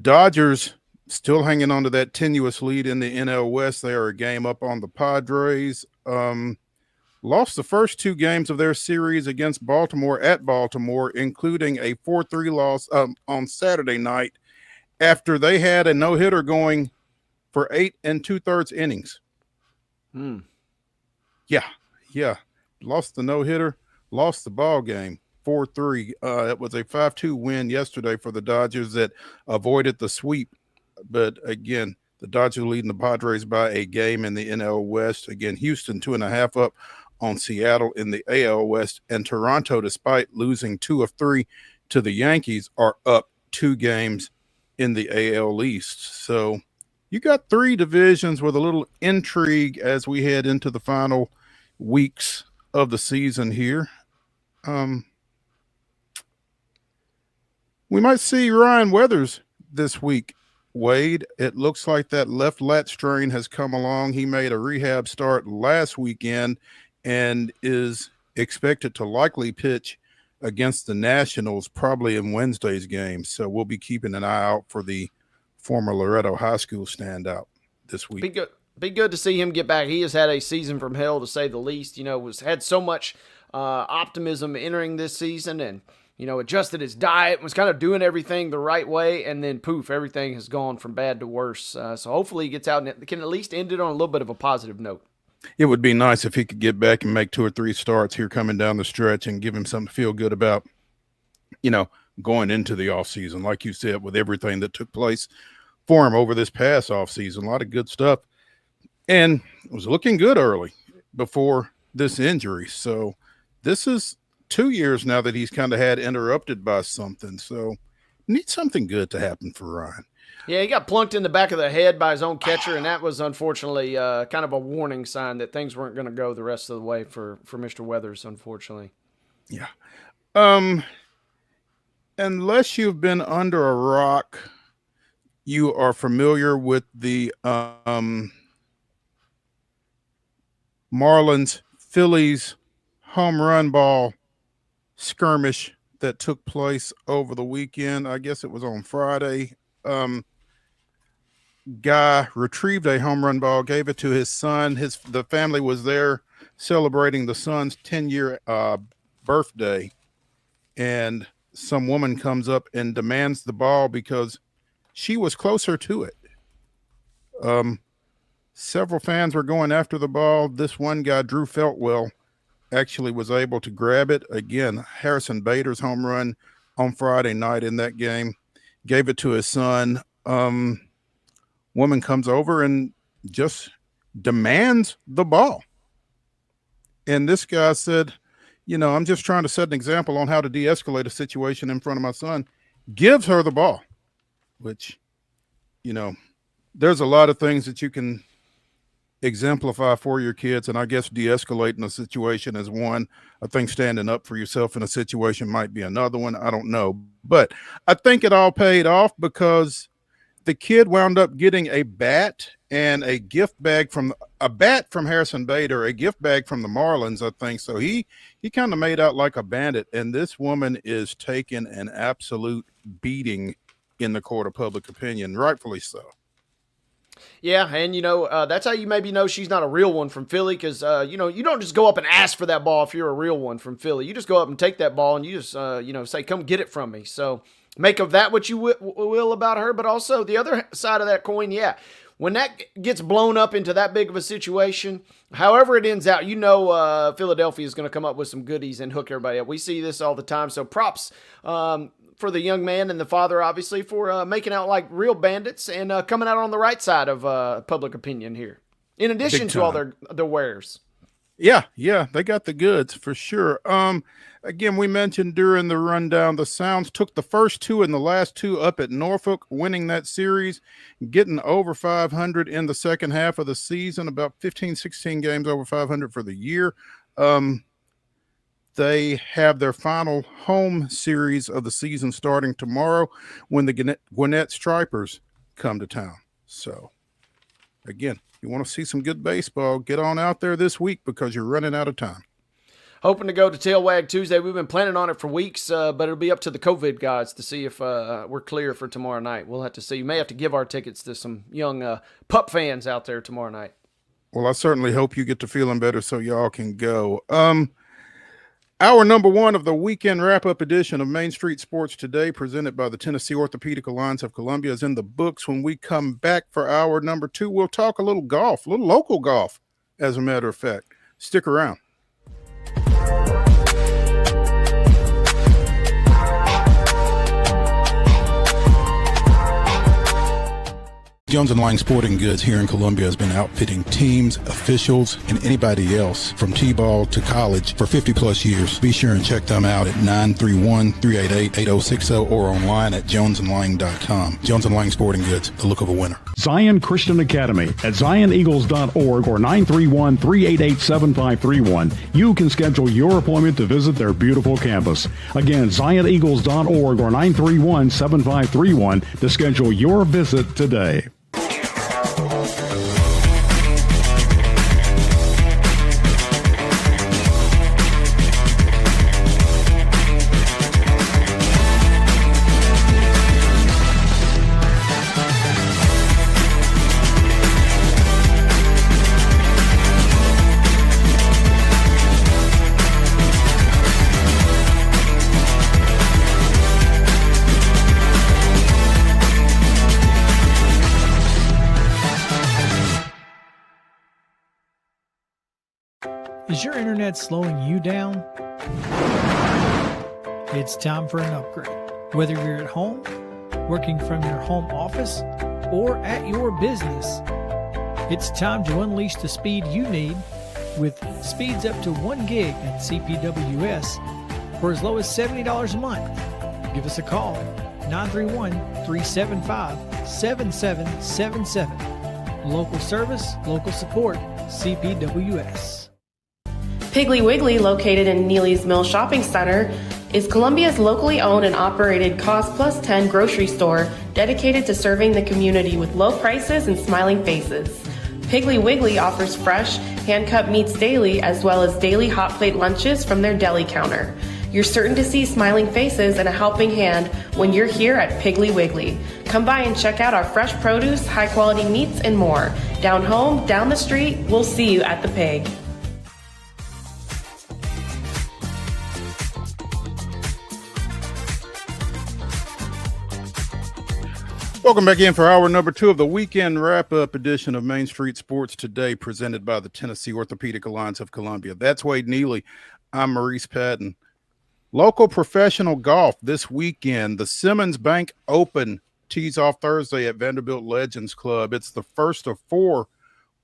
Dodgers still hanging on to that tenuous lead in the NL West. They are a game up on the Padres. Lost the first 2 games of their series against Baltimore at Baltimore, including a 4-3 loss on Saturday night after they had a no-hitter going for 8 2/3 innings. Yeah. Lost the no-hitter, lost the ball game, 4-3. It was a 5-2 win yesterday for the Dodgers that avoided the sweep. But again, the Dodgers leading the Padres by a game in the NL West. Again, Houston 2.5 up on Seattle in the AL West. And Toronto, despite losing 2 of 3 to the Yankees, are up 2 games in the AL East. So you got 3 divisions with a little intrigue as we head into the final weeks of the season here. We might see Ryan Weathers this week. Wade, it looks like that left lat strain has come along. He made a rehab start last weekend and is expected to likely pitch against the Nationals probably in Wednesday's game. So we'll be keeping an eye out for the former Loretto High School standout this week. Be good to see him get back. He has had a season from hell, to say the least. Had so much optimism entering this season, and adjusted his diet, was kind of doing everything the right way, and then poof, everything has gone from bad to worse. So hopefully he gets out and can at least end it on a little bit of a positive note. It would be nice if he could get back and make 2 or 3 starts here coming down the stretch and give him something to feel good about, going into the offseason. Like you said, with everything that took place for him over this past offseason, a lot of good stuff. And it was looking good early before this injury. So this is 2 years now that he's kind of had interrupted by something. So need something good to happen for Ryan. Yeah, he got plunked in the back of the head by his own catcher, and that was unfortunately kind of a warning sign that things weren't going to go the rest of the way for Mr. Weathers, unfortunately. Yeah. Unless you've been under a rock, you are familiar with the Marlins Phillies home run ball skirmish that took place over the weekend. I guess it was on Friday. Guy retrieved a home run ball, gave it to his son. The family was there celebrating the son's 10-year birthday, and some woman comes up and demands the ball because she was closer to it. Several fans were going after the ball. This one guy, Drew Feltwell, actually was able to grab it. Again, Harrison Bader's home run on Friday night in that game, gave it to his son. Woman comes over and just demands the ball. And this guy said, I'm just trying to set an example on how to de-escalate a situation in front of my son. Gives her the ball, which, there's a lot of things that you can exemplify for your kids. And I guess de-escalating a situation is one. I think standing up for yourself in a situation might be another one. I don't know. But I think it all paid off because the kid wound up getting a bat and a gift bag from Harrison Bader, a gift bag from the Marlins, I think. So he kind of made out like a bandit. And this woman is taking an absolute beating in the court of public opinion, rightfully so. Yeah, and that's how you maybe know she's not a real one from Philly, because you don't just go up and ask for that ball if you're a real one from Philly. You just go up and take that ball and you just say, "Come get it from me." So make of that what you will about her, but also the other side of that coin, yeah. When that gets blown up into that big of a situation, however it ends out, Philadelphia is going to come up with some goodies and hook everybody up. We see this all the time, so props for the young man and the father, obviously, for making out like real bandits and coming out on the right side of public opinion here, in addition to all their wares. Yeah, they got the goods for sure. Again, we mentioned during the rundown, the Sounds took the first two and the last two up at Norfolk, winning that series, getting over 500 in the second half of the season, about 15, 16 games over 500 for the year. They have their final home series of the season starting tomorrow when the Gwinnett Stripers come to town. So, again, you want to see some good baseball, get on out there this week because you're running out of time. Hoping to go to Tail Wag Tuesday. We've been planning on it for weeks, but it'll be up to the COVID gods to see if we're clear for tomorrow night. We'll have to see. You may have to give our tickets to some young pup fans out there tomorrow night. Well, I certainly hope you get to feeling better so y'all can go. Hour number one of the weekend wrap-up edition of Main Street Sports Today, presented by the Tennessee Orthopedic Alliance of Columbia, is in the books. When we come back for hour number two, we'll talk a little golf, a little local golf, as a matter of fact. Stick around. Jones & Lang Sporting Goods here in Columbia has been outfitting teams, officials, and anybody else from T-ball to college for 50 plus years. Be sure and check them out at 931-388-8060 or online at jonesandlang.com. Jones & Lang Sporting Goods, the look of a winner. Zion Christian Academy at zioneagles.org or 931-388-7531. You can schedule your appointment to visit their beautiful campus. Again, zioneagles.org or 931-7531 to schedule your visit today. Is your internet slowing you down? It's time for an upgrade. Whether you're at home, working from your home office, or at your business, it's time to unleash the speed you need with speeds up to 1 gig at CPWS for as low as $70 a month. Give us a call, 931-375-7777. Local service, local support, CPWS. Piggly Wiggly, located in Neely's Mill Shopping Center, is Columbia's locally owned and operated Cost Plus 10 grocery store dedicated to serving the community with low prices and smiling faces. Piggly Wiggly offers fresh, hand-cut meats daily, as well as daily hot plate lunches from their deli counter. You're certain to see smiling faces and a helping hand when you're here at Piggly Wiggly. Come by and check out our fresh produce, high-quality meats, and more. Down home, down the street, we'll see you at the Pig. Welcome back in for hour number 2 of the weekend wrap-up edition of Main Street Sports Today, presented by the Tennessee Orthopedic Alliance of Columbia. That's Wade Neely. I'm Maurice Patton. Local professional golf this weekend. The Simmons Bank Open tees off Thursday at Vanderbilt Legends Club. It's the first of 4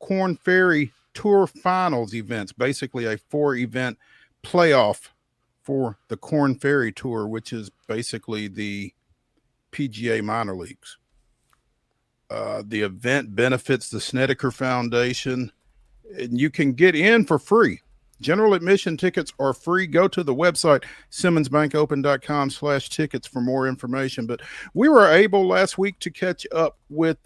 Korn Ferry Tour Finals events, basically a 4-event playoff for the Korn Ferry Tour, which is basically the PGA minor leagues. The event benefits the Snedeker Foundation, and you can get in for free. General admission tickets are free. Go to the website, simmonsbankopen.com/tickets for more information. But we were able last week to catch up with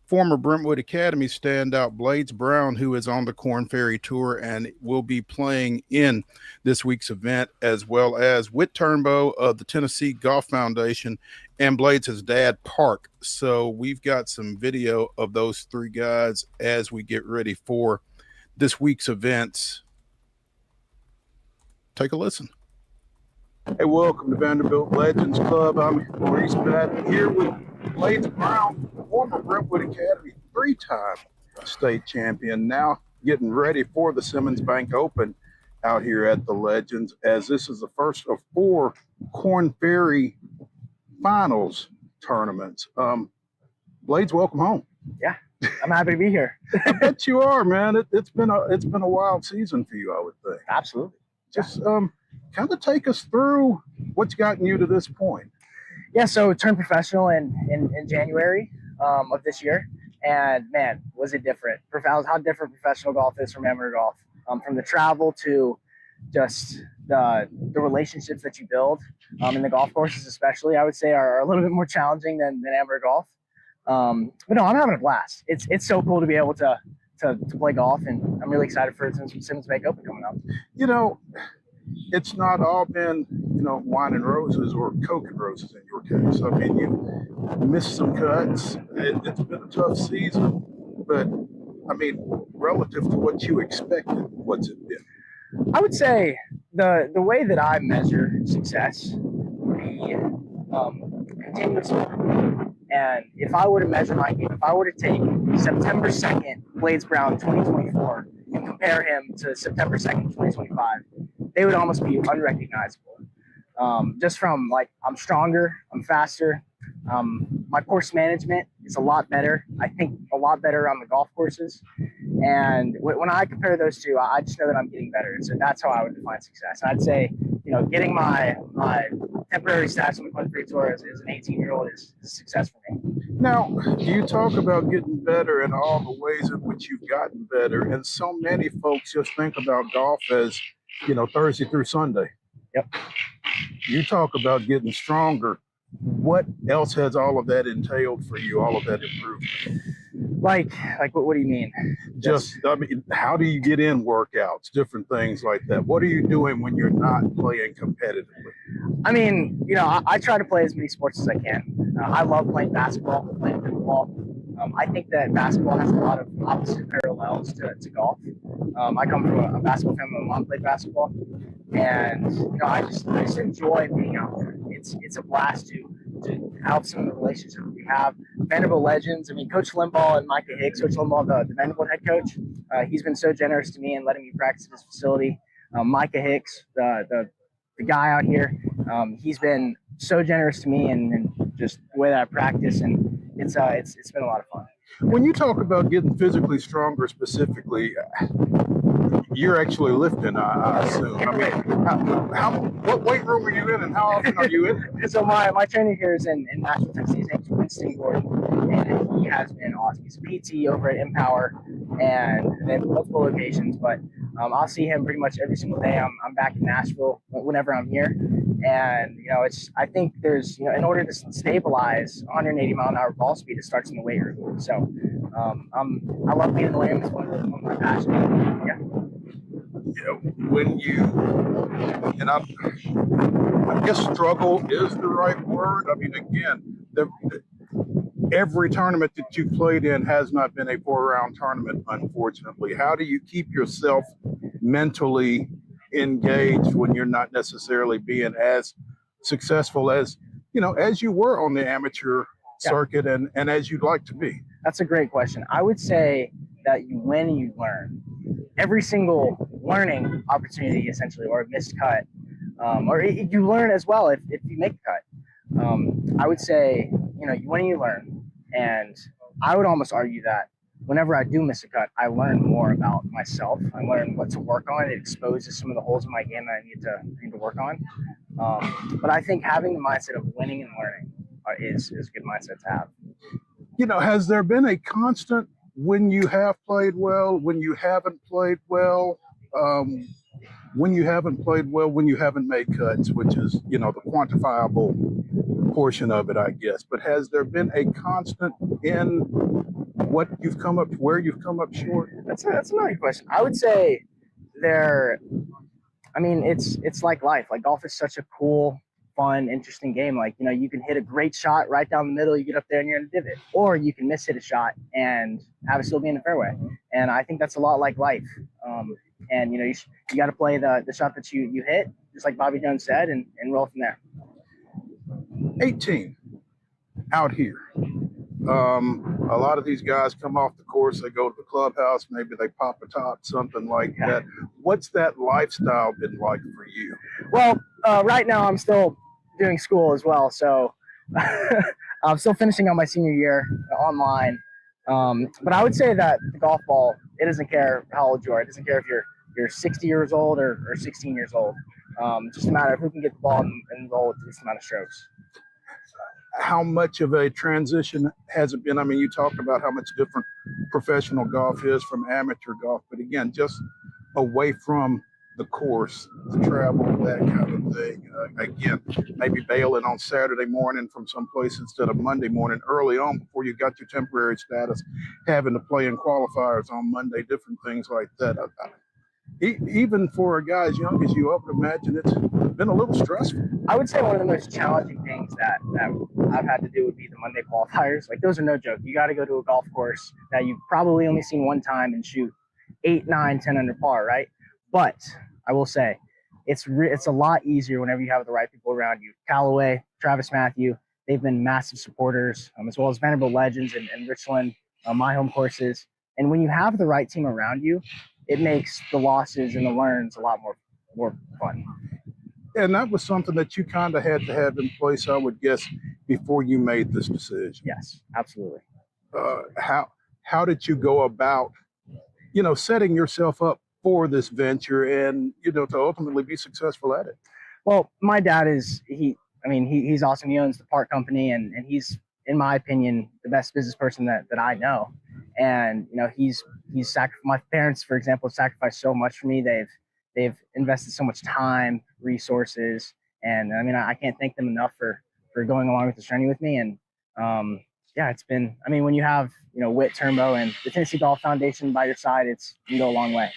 former Brentwood Academy standout Blades Brown, who is on the Korn Ferry Tour and will be playing in this week's event, as well as Whit Turnbow of the Tennessee Golf Foundation and Blades' dad, Park. So we've got some video of those 3 guys as we get ready for this week's events. Take a listen. Hey, welcome to Vanderbilt Legends Club. I'm Maurice Patton here with Blades Brown, former Brentwood Academy 3-time state champion, now getting ready for the Simmons Bank Open out here at the Legends, as this is the first of 4 Korn Ferry Finals tournaments. Blades, welcome home. Yeah, I'm happy to be here. I bet you are, man. It's been a wild season for you, I would think. Absolutely. Just kind of take us through what's gotten you to this point. Yeah, so turned professional in January of this year, and man, was it different. How different professional golf is from amateur golf. From the travel to just the relationships that you build in the golf courses, especially, I would say are a little bit more challenging than amateur golf. But no, I'm having a blast. It's so cool to be able to play golf, and I'm really excited for Simmons Bank Open coming up. You know, it's not all been, wine and roses or Coke and roses in your case. I mean, you missed some cuts. It's been a tough season, but I mean, relative to what you expected, what's it been? I would say the way that I measure success would be continuous improvement. And if I were to measure my game, if I were to take September 2nd, Blades Brown 2024, and compare him to September 2nd, 2025, they would almost be unrecognizable. Just from, I'm stronger, I'm faster. My course management is a lot better. I think a lot better on the golf courses. And when I compare those two, I just know that I'm getting better. So that's how I would define success. I'd say, getting my temporary stats on the Korn Ferry Tour as an 18-year-old is success for me. Now, you talk about getting better and all the ways in which you've gotten better. And so many folks just think about golf as, Thursday through Sunday. Yep. You talk about getting stronger. What else has all of that entailed for you, all of that improvement? Like what do you mean? How do you get in workouts, different things like that? What are you doing when you're not playing competitively? I mean, I try to play as many sports as I can. I love playing basketball, playing pickleball. I think that basketball has a lot of opposite parallels to golf. I come from a basketball family. My mom played basketball, and I just enjoy being out there. It's a blast to help some of the relationships we have. Vanderbilt Legends. I mean, Coach Limbaugh and Micah Hicks. Coach Limbaugh, the Vanderbilt head coach, he's been so generous to me and letting me practice at his facility. Micah Hicks, the guy out here, he's been so generous to me and just the way that I practice, and it's been a lot of fun. When you talk about getting physically stronger specifically, you're actually lifting, I assume. I mean, what weight room are you in, and how often are you in? So my trainer here is in Nashville, Tennessee. His name's Winston Gordon, and he has been awesome. He's a PT over at Empower, and they have multiple locations, but I'll see him pretty much every single day. I'm back in Nashville whenever I'm here, and I think there's in order to stabilize 180 mile an hour ball speed, it starts in the weight room. So I love being in the lane. It's one of my passions. Yeah. You know, when you, and I guess struggle is the right word. I mean, again, every tournament that you've played in has not been a 4-round tournament, unfortunately. How do you keep yourself mentally engaged when you're not necessarily being as successful as, as you were on the amateur circuit and as you'd like to be? That's a great question. I would say that you win and you learn. Every single learning opportunity, essentially, or a missed cut, you learn as well if you make a cut. I would say, you win and you learn. And I would almost argue that whenever I do miss a cut, I learn more about myself. I learn what to work on. It exposes some of the holes in my game that I need to work on. But I think having the mindset of winning and learning is a good mindset to have. Has there been a constant when you have played well, when you haven't played well, when you haven't played well, when you haven't made cuts, which is, the quantifiable portion of it, I guess. But has there been a constant in what you've come up, where you've come up short? That's another question. I would say it's like life. Like golf is such a cool, fun, interesting game. Like, you can hit a great shot right down the middle, you get up there and you're in a divot, or you can miss hit a shot and have it still be in the fairway. And I think that's a lot like life. And you got to play the shot that you hit, just like Bobby Jones said, and roll from there. 18 out here. A lot of these guys come off the course, they go to the clubhouse, maybe they pop a top, something like that. What's that lifestyle been like for you? Well, right now I'm still doing school as well, so I'm still finishing on my senior year online. But I would say that the golf ball, it doesn't care how old you are. It doesn't care if you're 60 years old or 16 years old. Just a matter of who can get the ball and roll with the least amount of strokes. How much of a transition has it been? I mean, you talked about how much different professional golf is from amateur golf, but again, just away from the course, the travel, that kind of thing. Again, maybe bailing on Saturday morning from someplace instead of Monday morning early on before you got your temporary status, having to play in qualifiers on Monday, different things like that. Even for a guy as young as you, I would imagine it's been a little stressful. I would say one of the most challenging things that I've had to do would be the Monday qualifiers. Like, those are no joke. You got to go to a golf course that you've probably only seen one time and shoot 8, 9, 10 under par, right? But I will say it's a lot easier whenever you have the right people around you. Callaway, Travis Matthew, they've been massive supporters, as well as Vanderbilt Legends and Richland, my home courses. And when you have the right team around you, it makes the losses and the learns a lot more fun. And that was something that you kind of had to have in place, I would guess, before you made this decision. Yes, absolutely. How did you go about, setting yourself up for this venture and, to ultimately be successful at it? Well, my dad he's awesome. He owns the park company and he's, in my opinion, the best business person that I know. And, he's my parents, for example, have sacrificed so much for me. They've invested so much time, resources, and I can't thank them enough for going along with this journey with me. And it's been, when you have, Whit Turnbow and the Tennessee Golf Foundation by your side, you can go a long way.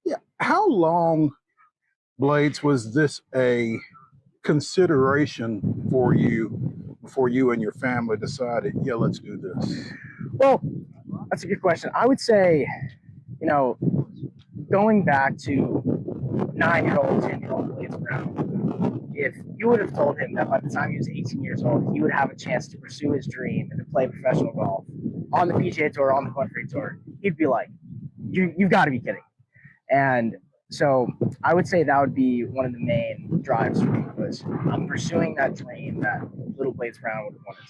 Yeah. How long, Blades, was this a consideration for you before you and your family decided, let's do this? Well, that's a good question. I would say, going back to 9-year-old, 10-year-old Blades Brown, if you would have told him that by the time he was 18 years old, he would have a chance to pursue his dream and to play professional golf on the PGA Tour, on the Country Tour, he'd be like, you've got to be kidding. And so I would say that would be one of the main drives for me, was I'm pursuing that dream that little Blades Brown would have wanted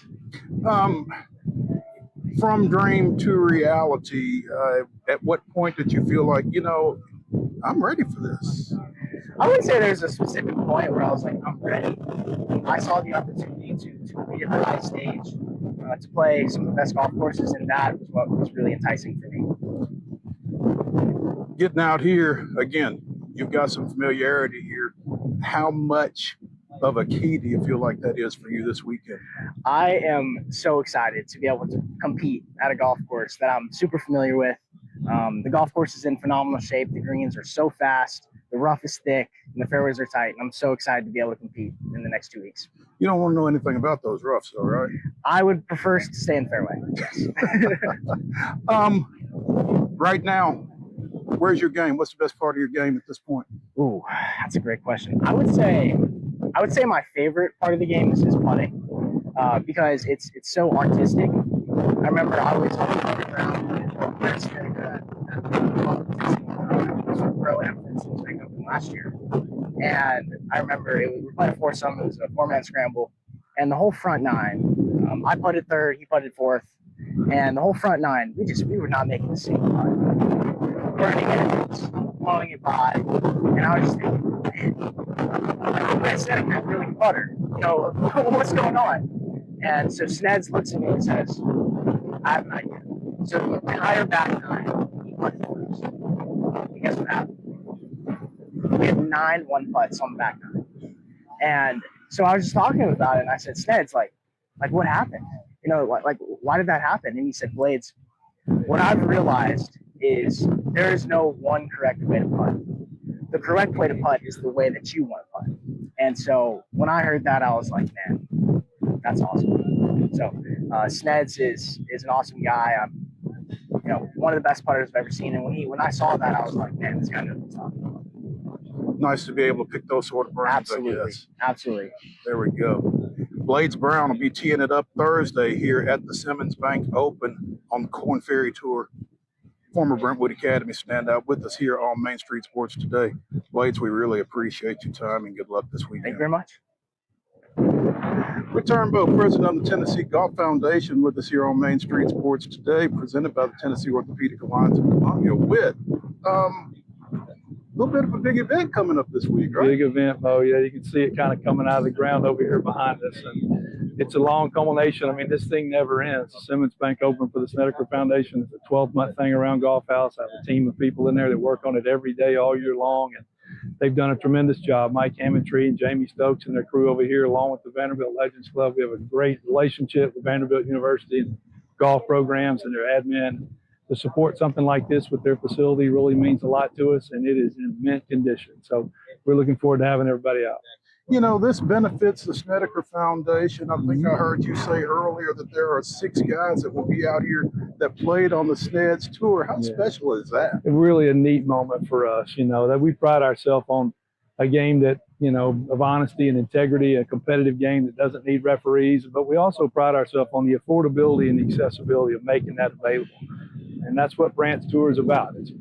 to. From dream to reality, at what point did you feel like, I'm ready for this? I wouldn't say there's a specific point where I was like, I'm ready. I saw the opportunity to compete at the high stage, to play some of the best golf courses, and that was what was really enticing for me. Getting out here, again, you've got some familiarity here. How much of a key do you feel like that is for you this weekend? I am so excited to be able to compete at a golf course that I'm super familiar with. The golf course is in phenomenal shape. The greens are so fast, the rough is thick, and the fairways are tight. And I'm so excited to be able to compete in the next 2 weeks. You don't want to know anything about those roughs, though, right? I would prefer to stay in the fairway. Yes. Right now, where's your game? What's the best part of your game at this point? Ooh, that's a great question. I would say my favorite part of the game is putting, because it's so artistic. I remember I was on the ground pro efforts last year, and I remember we were playing a foursome. It was a 4-man scramble, and the whole front nine. I putted third, he putted fourth, and the whole front nine. We were not making the same putt. Burning engines, blowing it by, and I was just thinking, man, I said I can't really putter. You know, what's going on? And so Sneds looks at me and says, I have an idea. So the entire back nine, he putted first. And guess what happened? We had 9 1-putts on the back nine. And so I was just talking about it, and I said, Sneds, like what happened? You know, like why did that happen? And he said, Blades, what I've realized is there is no one correct way to putt. The correct way to putt is the way that you want to putt. And so when I heard that, I was like, man, that's awesome. So Sneds is an awesome guy. I'm, one of the best putters I've ever seen. And when I saw that, I was like, man, this guy knows what he's talking about. Nice to be able to pick those sort of brains. Absolutely. I guess. Absolutely. There we go. Blades Brown will be teeing it up Thursday here at the Simmons Bank Open on the Corn Ferry Tour. Former Brentwood Academy standout with us here on Main Street Sports today. Blades, we really appreciate your time and good luck this weekend. Thank you very much. Rick Turnbow, president of the Tennessee Golf Foundation, with us here on Main Street Sports today, presented by the Tennessee Orthopedic Alliance of Columbia with a little bit of a big event coming up this week, right? Big event, Mo. Yeah, you can see it kind of coming out of the ground over here behind us. And it's a long culmination. I mean, this thing never ends. The Simmons Bank Open for the Snedeker Foundation is a 12-month thing around Golf House. I have a team of people in there that work on it every day, all year long. And they've done a tremendous job. Mike Hammondtree and Jamie Stokes and their crew over here, along with the Vanderbilt Legends Club. We have a great relationship with Vanderbilt University and golf programs and their admin. To support something like this with their facility really means a lot to us, and it is in mint condition. So we're looking forward to having everybody out. You know, this benefits the Snedeker Foundation. I think I heard you say earlier that there are 6 guys that will be out here that played on the Sneds Tour. How special is that? It's really a neat moment for us, that we pride ourselves on a game that, of honesty and integrity, a competitive game that doesn't need referees, but we also pride ourselves on the affordability and the accessibility of making that available. And that's what Brandt's Tour is about. It's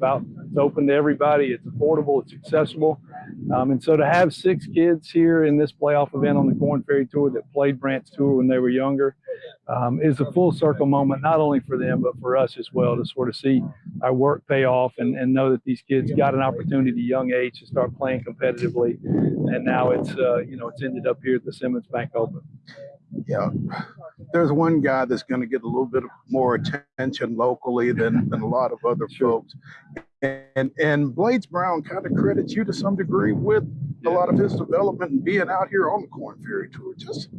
open to everybody. It's affordable. It's accessible. And so to have 6 kids here in this playoff event on the Corn Ferry Tour that played Brandt's Tour when they were younger is a full circle moment, not only for them, but for us as well, to sort of see our work pay off and know that these kids got an opportunity at a young age to start playing competitively. And now it's ended up here at the Simmons Bank Open. Yeah, there's one guy that's going to get a little bit more attention locally than a lot of other folks. And Blades Brown kind of credits you to some degree with a lot of his development and being out here on the Corn Ferry Tour. Just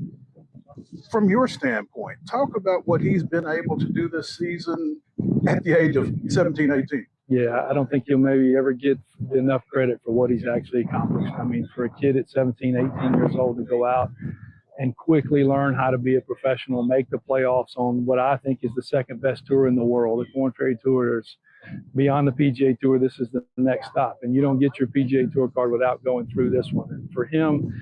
from your standpoint, talk about what he's been able to do this season at the age of 17, 18. Yeah, I don't think he'll maybe ever get enough credit for what he's actually accomplished. I mean, for a kid at 17, 18 years old to go out and quickly learn how to be a professional, make the playoffs on what I think is the second best tour in the world. The Corn Ferry Tour is beyond the PGA Tour. This is the next stop, and you don't get your PGA Tour card without going through this one. And for him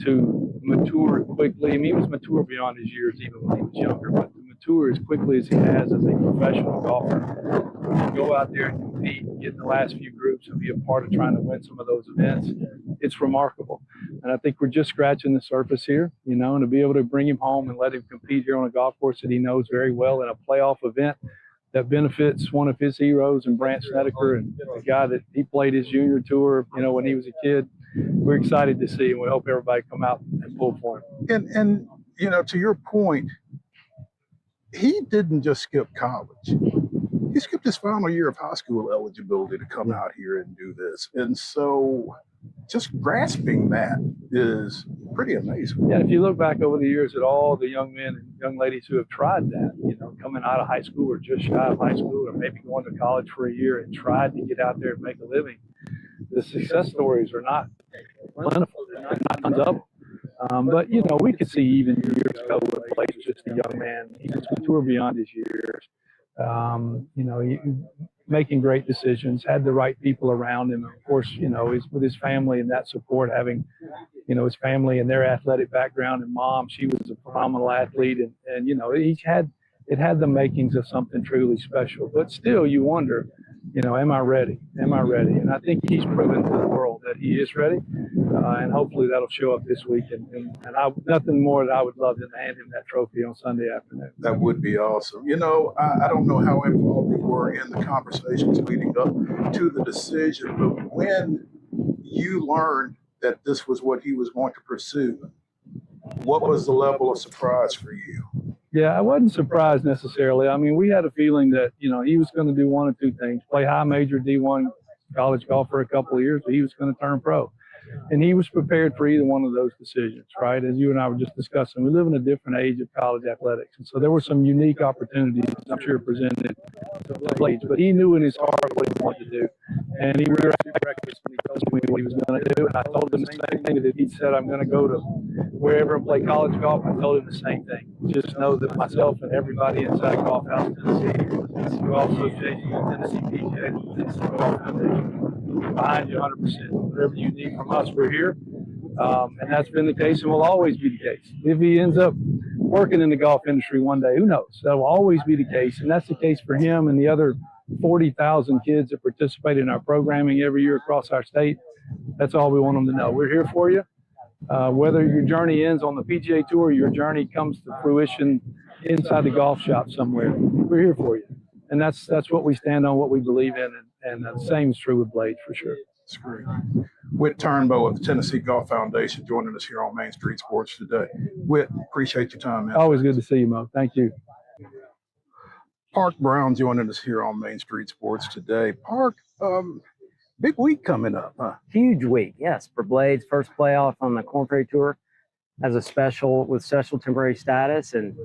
to mature quickly, I mean, he was mature beyond his years even when he was younger, but to mature as quickly as he has as a professional golfer, go out there and compete, get in the last few groups and be a part of trying to win some of those events, it's remarkable. And I think we're just scratching the surface here, and to be able to bring him home and let him compete here on a golf course that he knows very well in a playoff event that benefits one of his heroes and Brandt Snedeker, and the guy that he played his junior tour, when he was a kid. We're excited to see, and we hope everybody come out and pull for him. And to your point, he didn't just skip college. He skipped his final year of high school eligibility to come out here and do this. And so just grasping that is pretty amazing. Yeah, if you look back over the years at all the young men and young ladies who have tried that, coming out of high school or just shy of high school or maybe going to college for a year and tried to get out there and make a living, the success stories are not plentiful. There's not tons of them. But, we could see even years ago where Blake was just a young man. He was mature beyond his years. Making great decisions, had the right people around him. Of course, with his family and that support, having, his family and their athletic background, and mom, she was a phenomenal athlete, and it had the makings of something truly special. But still, you wonder, am I ready? Am I ready? And I think he's proven to the world that he is ready, and hopefully that'll show up this week. And nothing more that I would love than to hand him that trophy on Sunday afternoon. That would be awesome. I don't know how involved you were in the conversations leading up to the decision, but when you learned that this was what he was going to pursue, what was the level of surprise for you? Yeah, I wasn't surprised necessarily. I mean, we had a feeling that, he was going to do one of two things: play high major D1 college golf for a couple of years, but he was going to turn pro. And he was prepared for either one of those decisions, right? As you and I were just discussing, we live in a different age of college athletics. And so there were some unique opportunities, I'm sure, presented to Blades, but he knew in his heart what he wanted to do. And he was breakfast when he told me what he was going to do. And I told him the same thing that he said, I'm going to go to wherever and play college golf. I told him the same thing. Just know that myself and everybody inside Golf House Tennessee, Tennessee Golf Association, Tennessee PGA, Tennessee Golf Foundation, behind you 100%. Whatever you need from us, we're here. And that's been the case and will always be the case. If he ends up working in the golf industry one day, who knows? That will always be the case. And that's the case for him and the other 40,000 kids that participate in our programming every year across our state. That's all we want them to know. We're here for you. Whether your journey ends on the PGA Tour or your journey comes to fruition inside the golf shop somewhere, we're here for you. And that's what we stand on, what we believe in. And the same is true with Blades for sure. That's great. Whit Turnbow of the Tennessee Golf Foundation joining us here on Main Street Sports today. Whit, appreciate your time, man. Always good to see you, Mo. Thank you. Park Brown joining us here on Main Street Sports today. Park, big week coming up, huh? Huge week, yes, for Blades. First playoff on the Korn Ferry Tour as a special temporary status, and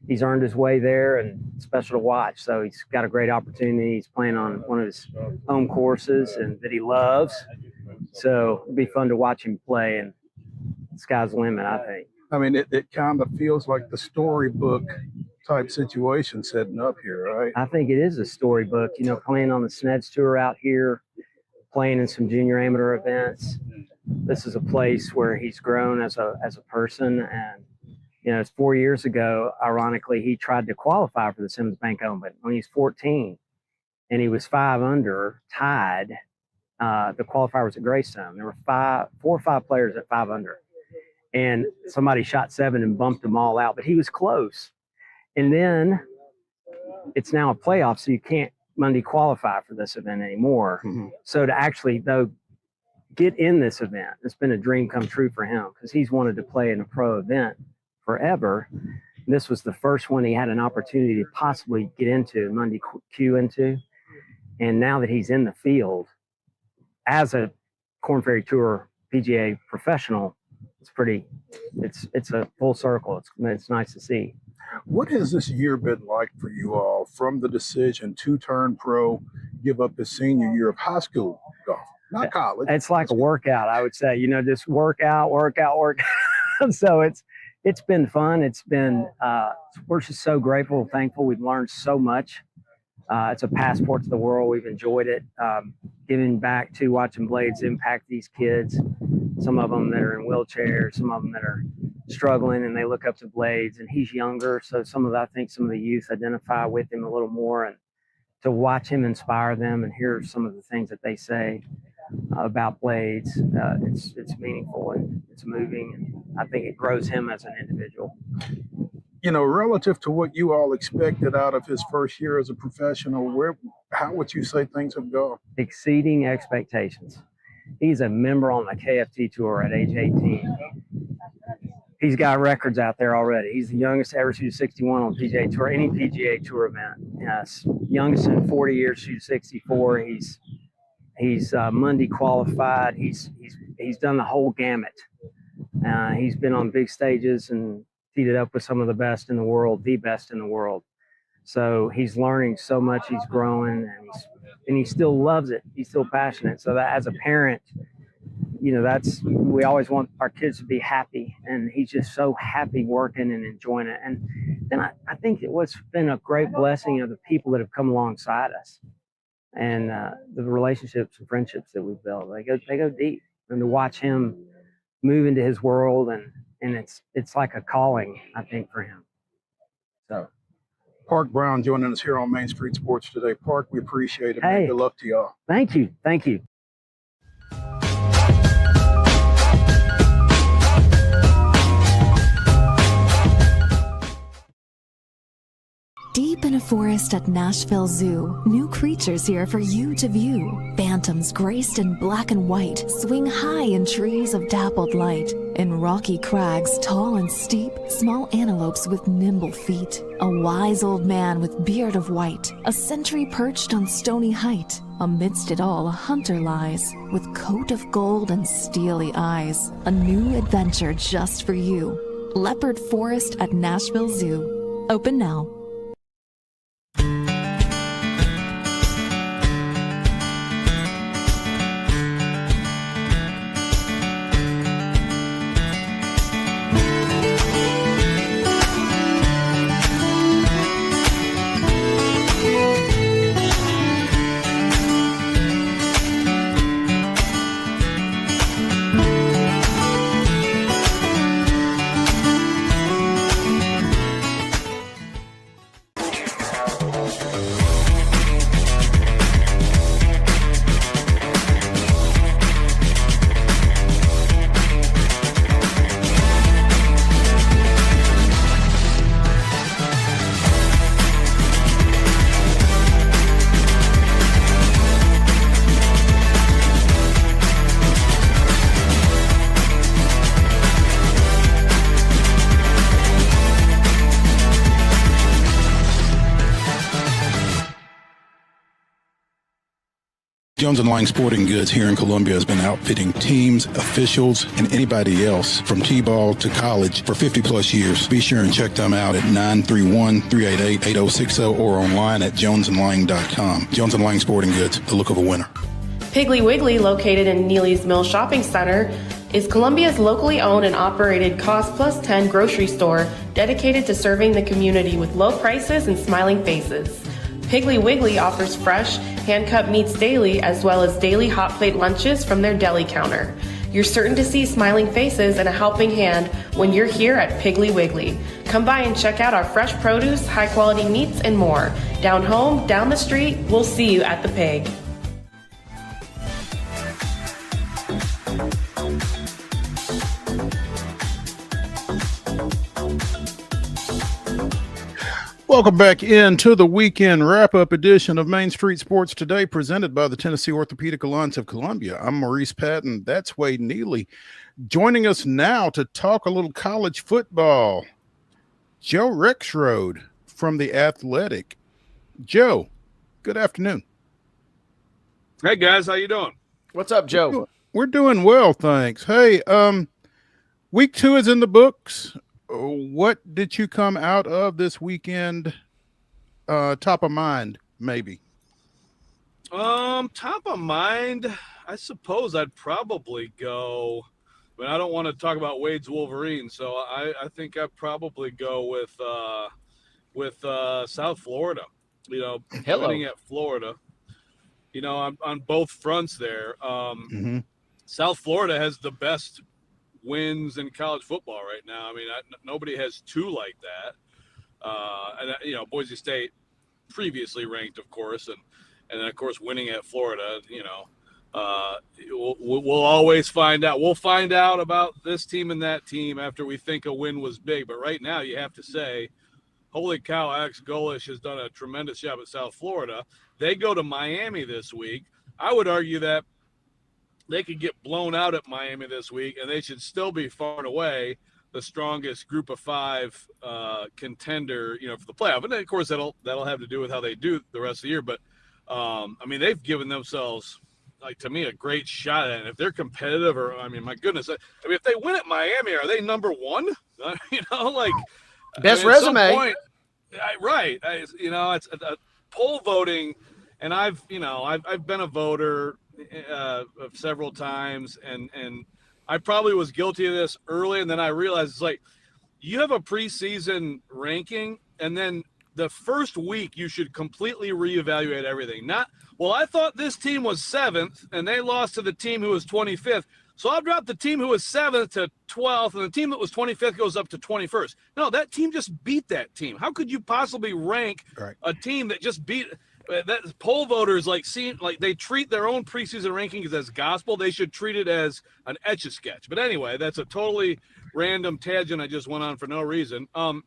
he's earned his way there and special to watch. So he's got a great opportunity. He's playing on one of his home courses and that he loves. So it'll be fun to watch him play, and the sky's the limit, I think. I mean, it kind of feels like the storybook type situation setting up here, right? I think it is a storybook, playing on the Sneds Tour out here, playing in some junior amateur events. This is a place where he's grown as a person. And, it's 4 years ago, ironically, he tried to qualify for the Simmons Bank Open when he was 14, and he was 5 under, tied. The qualifier was at Greystone. There were 4 or 5 players at 5 under, and somebody shot 7 and bumped them all out, but he was close. And then it's now a playoff, so you can't Monday qualify for this event anymore. Mm-hmm. So to actually, though, get in this event, it's been a dream come true for him because he's wanted to play in a pro event forever. This was the first one he had an opportunity to possibly get into, Monday Q into. And now that he's in the field as a Korn Ferry Tour PGA professional, it's a full circle. It's nice to see. What has this year been like for you all from the decision to turn pro, give up his senior year of high school golf, not college? It's like a workout, I would say, just workout. So it's been fun. It's been, we're just so grateful and thankful. We've learned so much. It's a passport to the world. We've enjoyed it. Giving back to watching Blades impact these kids, some of them that are in wheelchairs, some of them that are struggling, and they look up to Blades, and he's younger. So I think some of the youth identify with him a little more, and to watch him inspire them and hear some of the things that they say about Blades, it's meaningful and it's moving. And I think it grows him as an individual. Relative to what you all expected out of his first year as a professional, how would you say things have gone? Exceeding expectations. He's a member on the KFT Tour at age 18. He's got records out there already. He's the youngest to ever shoot 61 on PGA Tour, any PGA Tour event. Yes, youngest in 40 years, shoot 64. He's Monday qualified. He's he's done the whole gamut. He's been on big stages and teed up with some of the best in the world, the best in the world. So he's learning so much. He's growing, and he still loves it. He's still passionate. So that as a parent, we always want our kids to be happy, and he's just so happy working and enjoying it. And then I think what's been a great blessing of the people that have come alongside us, and the relationships and friendships that we've built. They go deep, and to watch him move into his world, and it's like a calling, I think, for him. So. Park Brown joining us here on Main Street Sports today. Park, we appreciate it. Hey, good luck to y'all. Thank you. Thank you. Deep in a forest at Nashville Zoo, new creatures here for you to view. Phantoms graced in black and white swing high in trees of dappled light. In rocky crags, tall and steep, small antelopes with nimble feet. A wise old man with beard of white, a sentry perched on stony height. Amidst it all, a hunter lies, with coat of gold and steely eyes. A new adventure just for you. Leopard Forest at Nashville Zoo. Open now. Jones & Lang Sporting Goods here in Columbia has been outfitting teams, officials, and anybody else from T-ball to college for 50-plus years. Be sure and check them out at 931-388-8060 or online at jonesandlang.com. Jones & Lang Sporting Goods, the look of a winner. Piggly Wiggly, located in Neely's Mill Shopping Center, is Columbia's locally owned and operated Cost Plus 10 grocery store dedicated to serving the community with low prices and smiling faces. Piggly Wiggly offers fresh, hand-cut meats daily, as well as daily hot plate lunches from their deli counter. You're certain to see smiling faces and a helping hand when you're here at Piggly Wiggly. Come by and check out our fresh produce, high-quality meats, and more. Down home, down the street, we'll see you at the Pig. Welcome back into the weekend wrap-up edition of Main Street Sports Today, presented by the Tennessee Orthopedic Alliance of Columbia. I'm Maurice Patton. That's Wade Neely. Joining us now to talk a little college football, Joe Rexrode from The Athletic. Joe, good afternoon. Hey, guys. How you doing? What's up, Joe? We're doing well, thanks. Hey, week 2 is in the books. What did you come out of this weekend? Top of mind, maybe. Top of mind, I suppose I'd probably go. But I don't want to talk about Wade's Wolverines, so I think I'd probably go with South Florida. You know, winning at Florida. You know, on both fronts there. South Florida has the best wins in college football right now. I mean, nobody has two like that. And you know, Boise State previously ranked, of course, and then of course winning at Florida. You know, we'll always find out. We'll find out about this team and that team after we think a win was big. But right now, you have to say, holy cow, Alex Golish has done a tremendous job at South Florida. They go to Miami this week. I would argue that they could get blown out at Miami this week, and they should still be far and away the strongest group of 5 contender, you know, for the playoff. And then, of course, that'll have to do with how they do the rest of the year. But I mean, they've given themselves like to me a great shot at it. And if they're competitive, or I mean, my goodness, I mean, if they win at Miami, are they number one? You know, like Best I mean, at some resume. point, right? You know, it's poll voting, and I've been a voter several times, and I probably was guilty of this early, and then I realized it's like you have a preseason ranking, and then the first week you should completely reevaluate everything. Not, well, I thought this team was 7th, and they lost to the team who was 25th. So I'll drop the team who was 7th to 12th, and the team that was 25th goes up to 21st. No, that team just beat that team. How could you possibly rank a team that just beat that? Poll voters like they treat their own preseason rankings as gospel. They should treat it as an etch-a-sketch. But anyway, that's a totally random tangent I just went on for no reason. And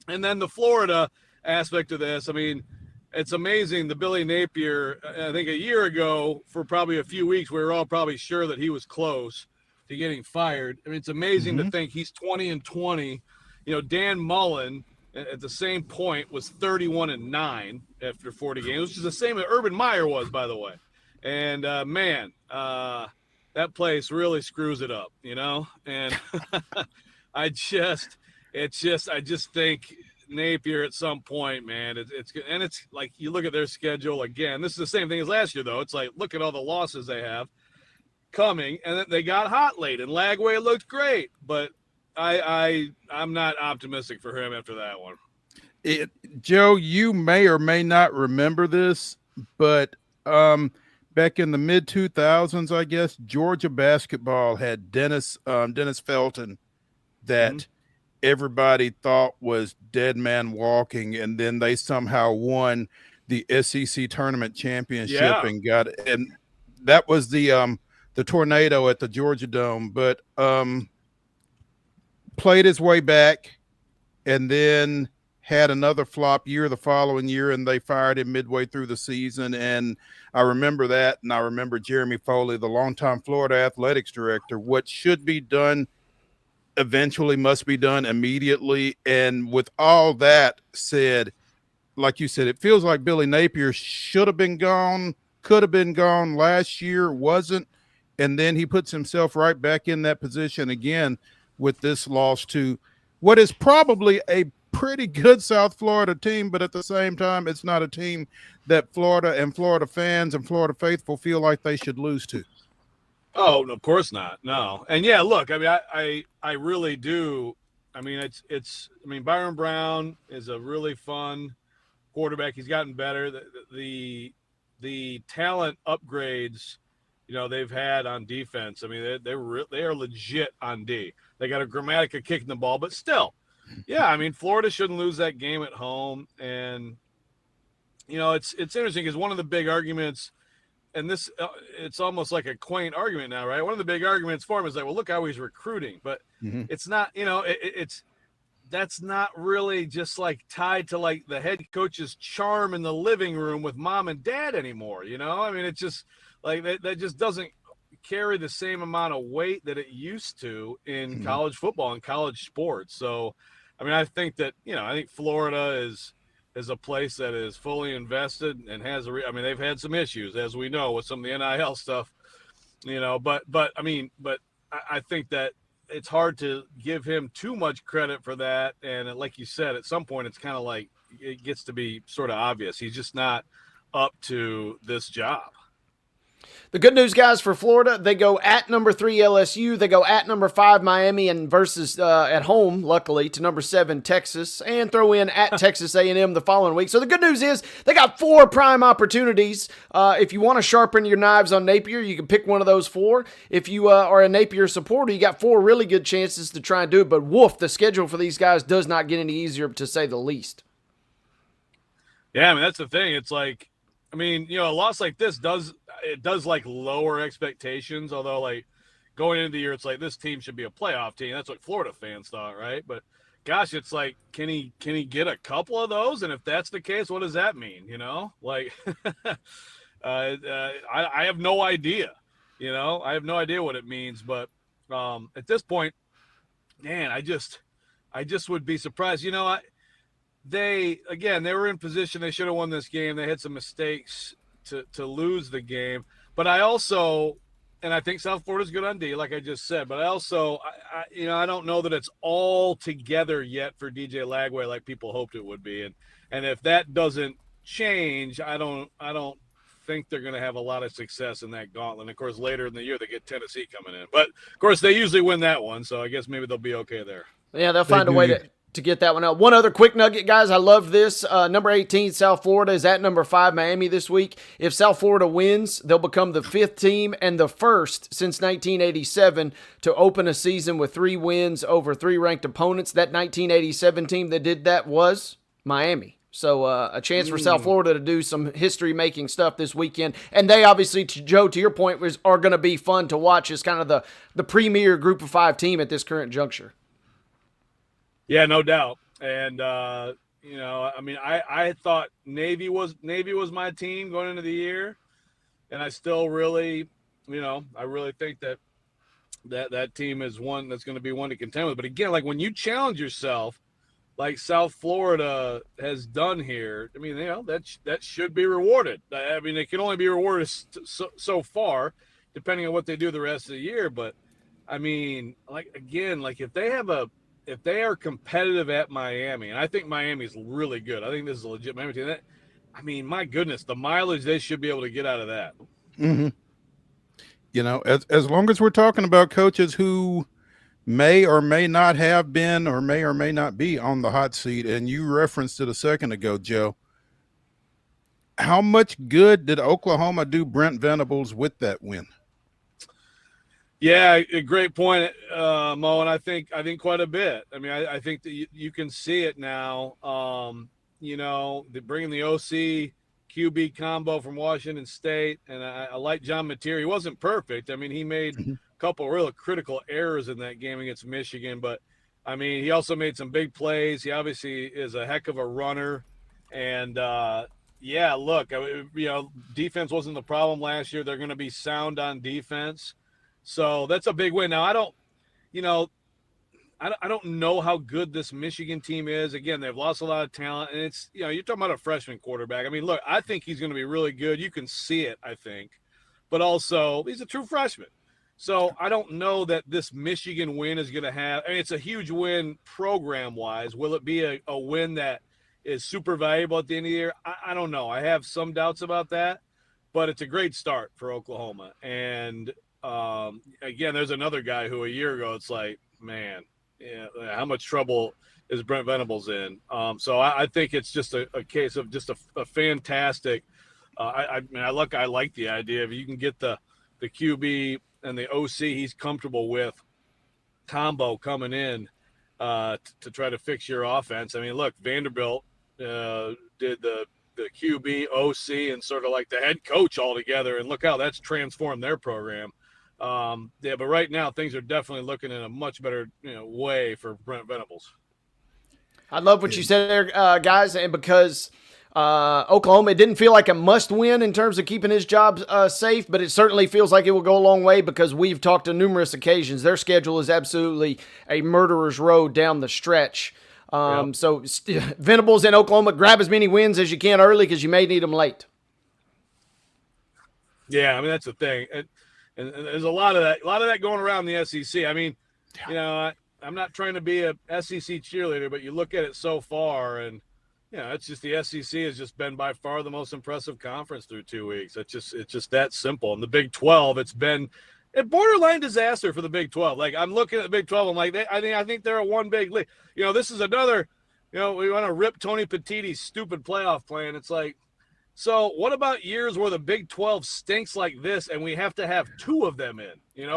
then the Florida aspect of this, I mean, it's amazing. The Billy Napier, I think a year ago, for probably a few weeks, we were all probably sure that he was close to getting fired. I mean, it's amazing to think he's 20-20. You know, Dan Mullen at the same point was 31-9 after 40 games, which is the same as Urban Meyer was, by the way. And man, that place really screws it up, you know. And I just think Napier at some point, man, it's good. And it's like you look at their schedule again. This is the same thing as last year, though. It's like look at all the losses they have coming, and then they got hot late, and Lagway looked great, but I'm not optimistic for him after that one. Joe, you may or may not remember this, but back in the mid 2000s, I guess Georgia basketball had Dennis Felton that everybody thought was dead man walking, and then they somehow won the SEC tournament championship and that was the tornado at the Georgia Dome, but played his way back and then had another flop year the following year, and they fired him midway through the season. And I remember that, and I remember Jeremy Foley, the longtime Florida athletics director. What should be done eventually must be done immediately. And with all that said, like you said, it feels like Billy Napier should have been gone, could have been gone last year, wasn't, and then he puts himself right back in that position again with this loss to what is probably a pretty good South Florida team, but at the same time, it's not a team that Florida and Florida fans and Florida faithful feel like they should lose to. Oh, of course not. No. And yeah, look, I mean, I really do. I mean, I mean, Byron Brown is a really fun quarterback. He's gotten better. The talent upgrades, you know, they've had on defense. I mean, they are legit on D. They got a Grammatica kicking the ball, but still, yeah, I mean, Florida shouldn't lose that game at home. And, you know, it's interesting because one of the big arguments, and this, it's almost like a quaint argument now, right? One of the big arguments for him is like, well, look how he's recruiting, but it's not, you know, that's not really just like tied to like the head coach's charm in the living room with mom and dad anymore. You know, I mean, it's just like that just doesn't carry the same amount of weight that it used to in college football and college sports. So, I mean, I think that, you know, I think Florida is a place that is fully invested and has I mean, they've had some issues, as we know, with some of the NIL stuff, you know, but I mean, but I think that it's hard to give him too much credit for that. And like you said, at some point, it's kind of like it gets to be sort of obvious. He's just not up to this job. The good news, guys, for Florida, they go at number 3 LSU, they go at number 5 Miami, and versus at home, luckily, to number 7 Texas, and throw in at Texas A&M the following week. So the good news is they got 4 prime opportunities. If you want to sharpen your knives on Napier, you can pick one of those 4. If you are a Napier supporter, you got 4 really good chances to try and do it. But woof, the schedule for these guys does not get any easier, to say the least. Yeah, I mean, that's the thing. It's like, I mean, you know, a loss like this does like lower expectations, although like going into the year, it's like this team should be a playoff team. That's what Florida fans thought, right? But gosh, it's like, can he get a couple of those? And if that's the case, what does that mean? You know, like I have no idea, you know, I have no idea what it means, but at this point, man, I just would be surprised. You know, they were in position. They should have won this game. They had some mistakes to lose the game. But I also, and I think South Florida's good on D, like I just said. But I also, I don't know that it's all together yet for DJ Lagway like people hoped it would be. And if that doesn't change, I don't think they're going to have a lot of success in that gauntlet. And of course, later in the year they get Tennessee coming in, but of course they usually win that one, so I guess maybe they'll be okay there. Yeah, they'll find a way to get that one out. One other quick nugget, guys. I love this. Number 18, South Florida, is at number 5, Miami, this week. If South Florida wins, they'll become the 5th team and the first since 1987 to open a season with 3 wins over 3 ranked opponents. That 1987 team that did that was Miami. So a chance for South Florida to do some history-making stuff this weekend. And they obviously, Joe, to your point, are going to be fun to watch as kind of the premier Group of 5 team at this current juncture. Yeah, no doubt. And, I mean, I thought Navy was my team going into the year. And I still really, I really think that team is one that's going to be one to contend with. But again, like when you challenge yourself, like South Florida has done here, I mean, that should be rewarded. I mean, it can only be rewarded so far, depending on what they do the rest of the year. But I mean, if they are competitive at Miami, and I think Miami's really good. I think this is a legit Miami team. I mean, my goodness, the mileage they should be able to get out of that. Mm-hmm. As long as we're talking about coaches who may or may not have been or may not be on the hot seat, and you referenced it a second ago, Joe, how much good did Oklahoma do Brent Venables with that win? Yeah, a great point, Mo, and I think quite a bit. I mean, I think that you can see it now. Bringing the OC QB combo from Washington State, and I like John Mateer. He wasn't perfect. I mean, he made a couple real critical errors in that game against Michigan, but I mean, he also made some big plays. He obviously is a heck of a runner, and defense wasn't the problem last year. They're going to be sound on defense. So that's a big win. Now, I don't know how good this Michigan team is. Again, they've lost a lot of talent, and it's, you're talking about a freshman quarterback. I mean, look, I think he's going to be really good. You can see it, I think. But also, he's a true freshman. So I don't know that this Michigan win is going to have – I mean, it's a huge win program-wise. Will it be a win that is super valuable at the end of the year? I don't know. I have some doubts about that. But it's a great start for Oklahoma. And – again, there's another guy who a year ago, it's like, man, how much trouble is Brent Venables in? So I think it's just a case of just a fantastic. I like the idea of you can get the QB and the OC he's comfortable with combo coming in to try to fix your offense. I mean, look, Vanderbilt did the QB, OC, and sort of like the head coach all together, and look how that's transformed their program. But right now things are definitely looking in a much better way for Brent Venables. I love what you said there, guys, and because Oklahoma, it didn't feel like a must-win in terms of keeping his job safe, but it certainly feels like it will go a long way because we've talked on numerous occasions. Their schedule is absolutely a murderer's road down the stretch. So Venables in Oklahoma, grab as many wins as you can early because you may need them late. Yeah, I mean, that's the thing. And there's a lot of that going around the SEC. I mean, I'm not trying to be a SEC cheerleader, but you look at it so far, and it's just the SEC has just been by far the most impressive conference through 2 weeks. It's just that simple. And the Big 12, it's been a borderline disaster for the Big 12. Like, I'm looking at the Big 12, I'm like, I think they're a one big league. This is another. We want to rip Tony Petiti's stupid playoff plan. It's like. So what about years where the Big 12 stinks like this and we have to have 2 of them in,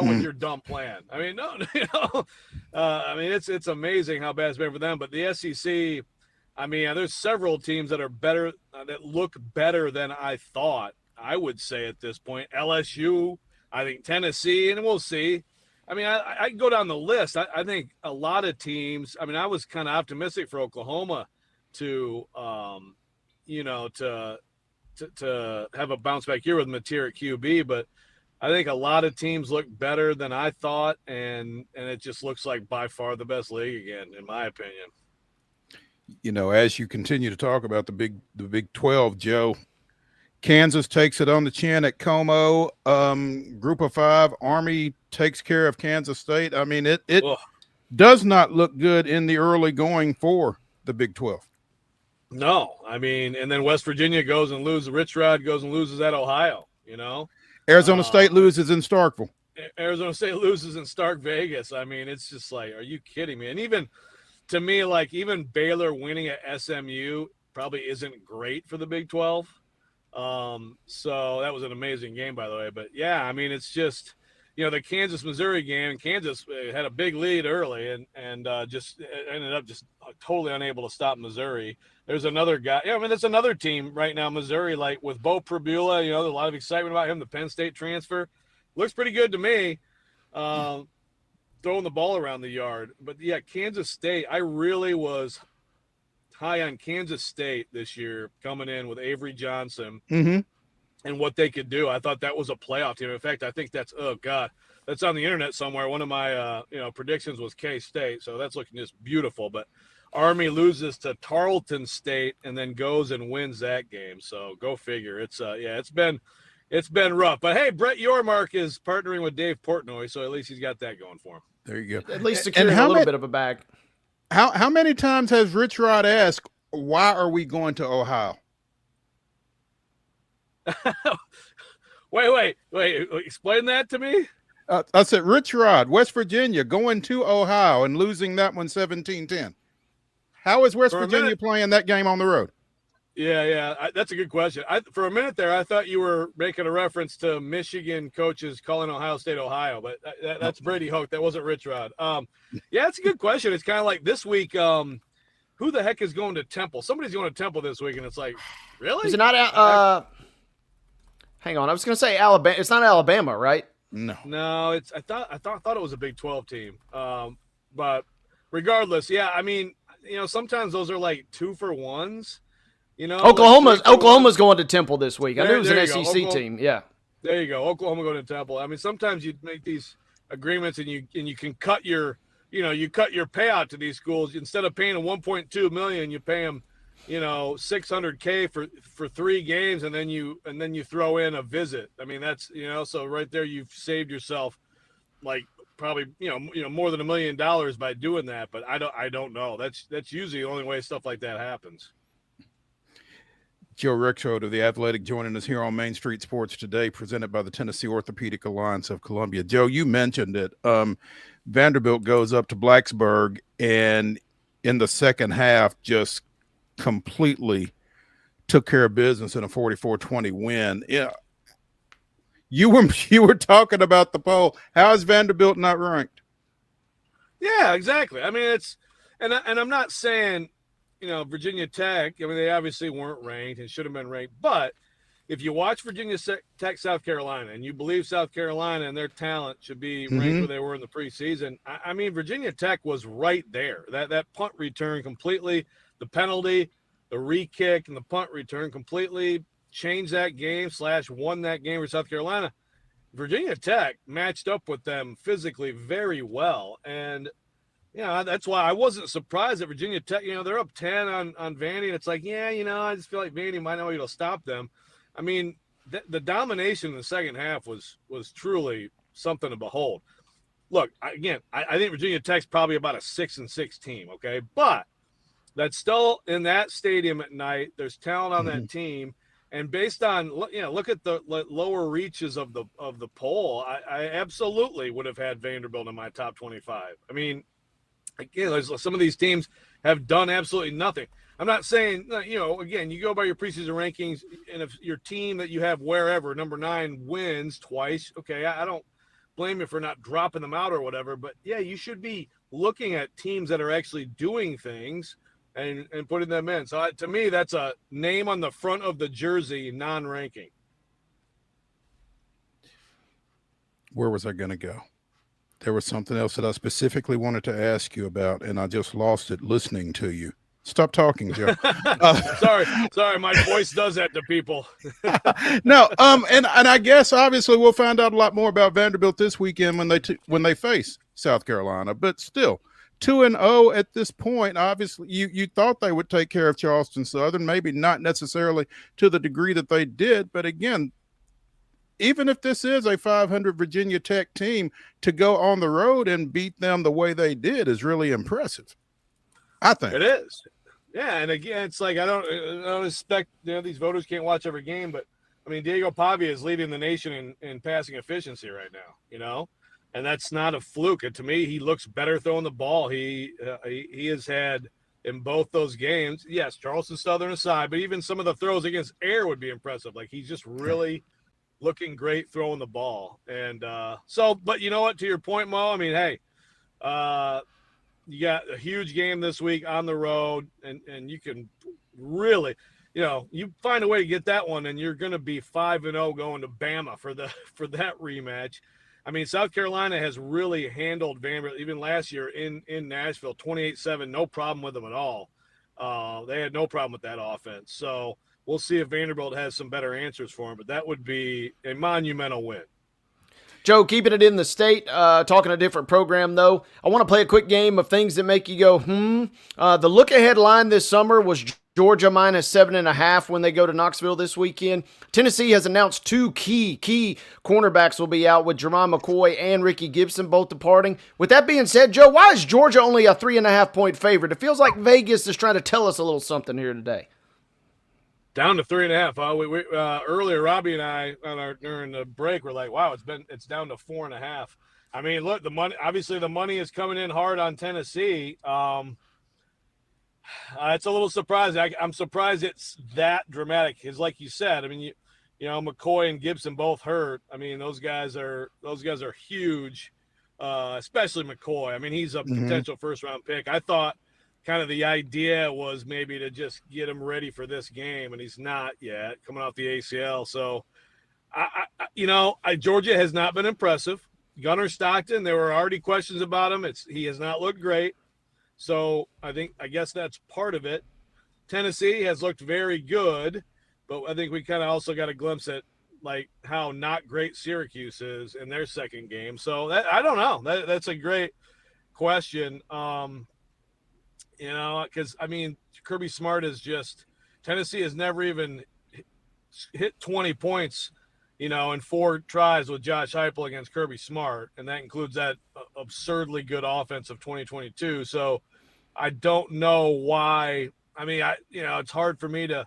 with your dumb plan? I mean, no, I mean, it's amazing how bad it's been for them. But the SEC, I mean, there's several teams that are better, that look better than I thought, I would say at this point. LSU, I think Tennessee, and we'll see. I mean, I can go down the list. I think a lot of teams, I mean, I was kind of optimistic for Oklahoma to have a bounce back year with Mateer at QB, but I think a lot of teams look better than I thought, and it just looks like by far the best league again, in my opinion. As you continue to talk about the Big 12, Joe, Kansas takes it on the chin at Como. Group of 5, Army takes care of Kansas State. I mean, it does not look good in the early going for the Big 12. No, I mean, and then West Virginia goes and loses. Rich Rod goes and loses at Ohio. Arizona State loses in Starkville. Arizona State loses in Stark Vegas. I mean, it's just like, are you kidding me? And even to me, like even Baylor winning at SMU probably isn't great for the Big 12. So that was an amazing game, by the way. But yeah, I mean, it's just, the Kansas-Missouri game. Kansas had a big lead early and just ended up just totally unable to stop Missouri. There's another guy. Yeah, I mean, that's another team right now, Missouri, like with Bo Prabula, there's a lot of excitement about him, the Penn State transfer. Looks pretty good to me, throwing the ball around the yard. But, yeah, Kansas State, I really was high on Kansas State this year coming in with Avery Johnson and what they could do. I thought that was a playoff team. In fact, I think that's on the internet somewhere. One of my, predictions was K-State, so that's looking just beautiful. But Army loses to Tarleton State and then goes and wins that game. So go figure. It's been rough. But hey, Brett Yormark is partnering with Dave Portnoy, so at least he's got that going for him. There you go. At least securing a little bit of a bag. How many times has Rich Rod asked, why are we going to Ohio? Wait. Explain that to me. I said, Rich Rod, West Virginia, going to Ohio and losing that one 17-10. How is West Virginia playing that game on the road? Yeah. That's a good question. For a minute there, I thought you were making a reference to Michigan coaches calling Ohio State, Ohio, but that's Brady Hoke. That wasn't Rich Rod. Yeah, it's a good question. It's kind of like this week, who the heck is going to Temple? Somebody's going to Temple this week, and it's like, really? Is it not hang on. I was going to say Alabama. It's not Alabama, right? No, it's I thought it was a Big 12 team. But regardless, yeah, I mean, sometimes those are like 2-for-1s. Oklahoma's going to Temple this week. I knew it was an SEC team. Yeah. There you go. Oklahoma going to Temple. I mean, sometimes you make these agreements and you can cut your payout to these schools. Instead of paying them $1.2 million, you pay them, $600K for 3 games, and then you throw in a visit. I mean, that's so right there you've saved yourself like probably more than $1 million by doing that. But I don't know. That's usually the only way stuff like that happens. Joe Rexrode of The Athletic joining us here on Main Street Sports Today, presented by the Tennessee Orthopedic Alliance of Columbia. Joe, you mentioned it. Vanderbilt goes up to Blacksburg and in the second half just completely took care of business in a 44-20 win. Yeah. You were talking about the poll. How is Vanderbilt not ranked? Yeah, exactly. I mean, and I'm not saying Virginia Tech, I mean, they obviously weren't ranked and should have been ranked. But if you watch Virginia Tech, South Carolina, and you believe South Carolina and their talent should be ranked where they were in the preseason, I mean, Virginia Tech was right there. That punt return completely, the penalty, the re-kick, and the punt return completely changed that game / won that game for South Carolina. Virginia Tech matched up with them physically very well. And that's why I wasn't surprised that Virginia Tech, they're up 10 on Vandy. And it's like, I just feel like Vandy might not be able to stop them. I mean, the domination in the second half was truly something to behold. Look, I think Virginia Tech's probably about a 6-6 team, okay? But that's still in that stadium at night. There's talent on that team. And based on, look at the lower reaches of the poll, I absolutely would have had Vanderbilt in my top 25. I mean, again, some of these teams have done absolutely nothing. I'm not saying, again, you go by your preseason rankings, and if your team that you have wherever, number 9, wins twice, okay, I don't blame you for not dropping them out or whatever, but, yeah, you should be looking at teams that are actually doing things and putting them in. So, to me, that's a name on the front of the jersey, non-ranking. Where was I going to go? There was something else that I specifically wanted to ask you about, and I just lost it listening to you. Stop talking, Joe. Sorry, my voice does that to people. No, and I guess obviously we'll find out a lot more about Vanderbilt this weekend when they face South Carolina. But still, 2-0 at this point. Obviously, you thought they would take care of Charleston Southern, maybe not necessarily to the degree that they did. But again, even if this is a 500 Virginia Tech team, to go on the road and beat them the way they did is really impressive, I think. It is. Yeah, and again, it's like I don't expect these voters can't watch every game, but I mean Diego Pavia is leading the nation in passing efficiency right now, and that's not a fluke. And to me, he looks better throwing the ball. He has had in both those games. Yes, Charleston Southern aside, but even some of the throws against air would be impressive. Like he's just really looking great throwing the ball. And but you know what? To your point, Mo. I mean, hey. You got a huge game this week on the road, and you can really, you find a way to get that one, and you're going to be 5-0 going to Bama for that rematch. I mean, South Carolina has really handled Vanderbilt even last year in Nashville, 28-7, no problem with them at all. They had no problem with that offense. So we'll see if Vanderbilt has some better answers for them, but that would be a monumental win. Joe, keeping it in the state, talking a different program, though. I want to play a quick game of things that make you go, The look-ahead line this summer was Georgia minus 7.5 when they go to Knoxville this weekend. Tennessee has announced two key cornerbacks will be out with Jerron McCoy and Ricky Gibson both departing. With that being said, Joe, why is Georgia only a 3.5-point favorite? It feels like Vegas is trying to tell us a little something here today. Down to 3.5. Earlier, Robbie and I during the break were like, "Wow, it's down to 4.5." I mean, look, the money is coming in hard on Tennessee. It's a little surprising. I'm surprised it's that dramatic. Because, like you said, I mean, McCoy and Gibson both hurt. I mean, those guys are huge, especially McCoy. I mean, he's a potential first-round pick. I thought kind of the idea was maybe to just get him ready for this game, and he's not yet coming off the ACL. So, Georgia has not been impressive. Gunnar Stockton, there were already questions about him. He has not looked great. So I guess that's part of it. Tennessee has looked very good, but I think we kind of also got a glimpse at like how not great Syracuse is in their second game. So I don't know. That's a great question. Because I mean, Kirby Smart is Tennessee has never even hit 20 points, in 4 tries with Josh Heupel against Kirby Smart, and that includes that absurdly good offense of 2022. So I don't know why. I mean, it's hard for me to.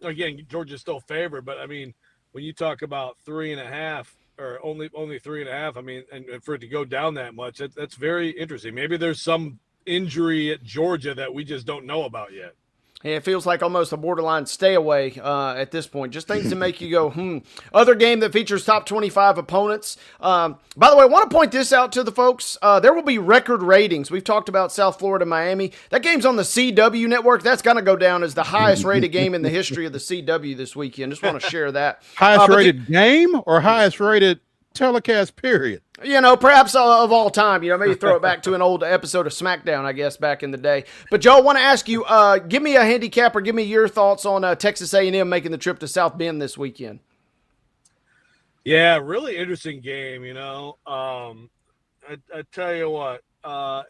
Again, Georgia's still favored, but I mean, when you talk about 3.5 or only 3.5, I mean, and for it to go down that much, that's very interesting. Maybe there's some injury at Georgia that we just don't know about yet. Yeah, it feels like almost a borderline stay away at this point. Just things to make you go, Other game that features top 25 opponents. By the way, I want to point this out to the folks. There will be record ratings. We've talked about South Florida, Miami. That game's on the CW network. That's going to go down as the highest rated game in the history of the CW this weekend. Just want to share that. Highest rated game or highest rated telecast period? Perhaps of all time. Maybe throw it back to an old episode of SmackDown, I guess, back in the day. But, Joe, I want to ask you, give me a handicap or give me your thoughts on Texas A&M making the trip to South Bend this weekend. Yeah, really interesting game, I tell you what,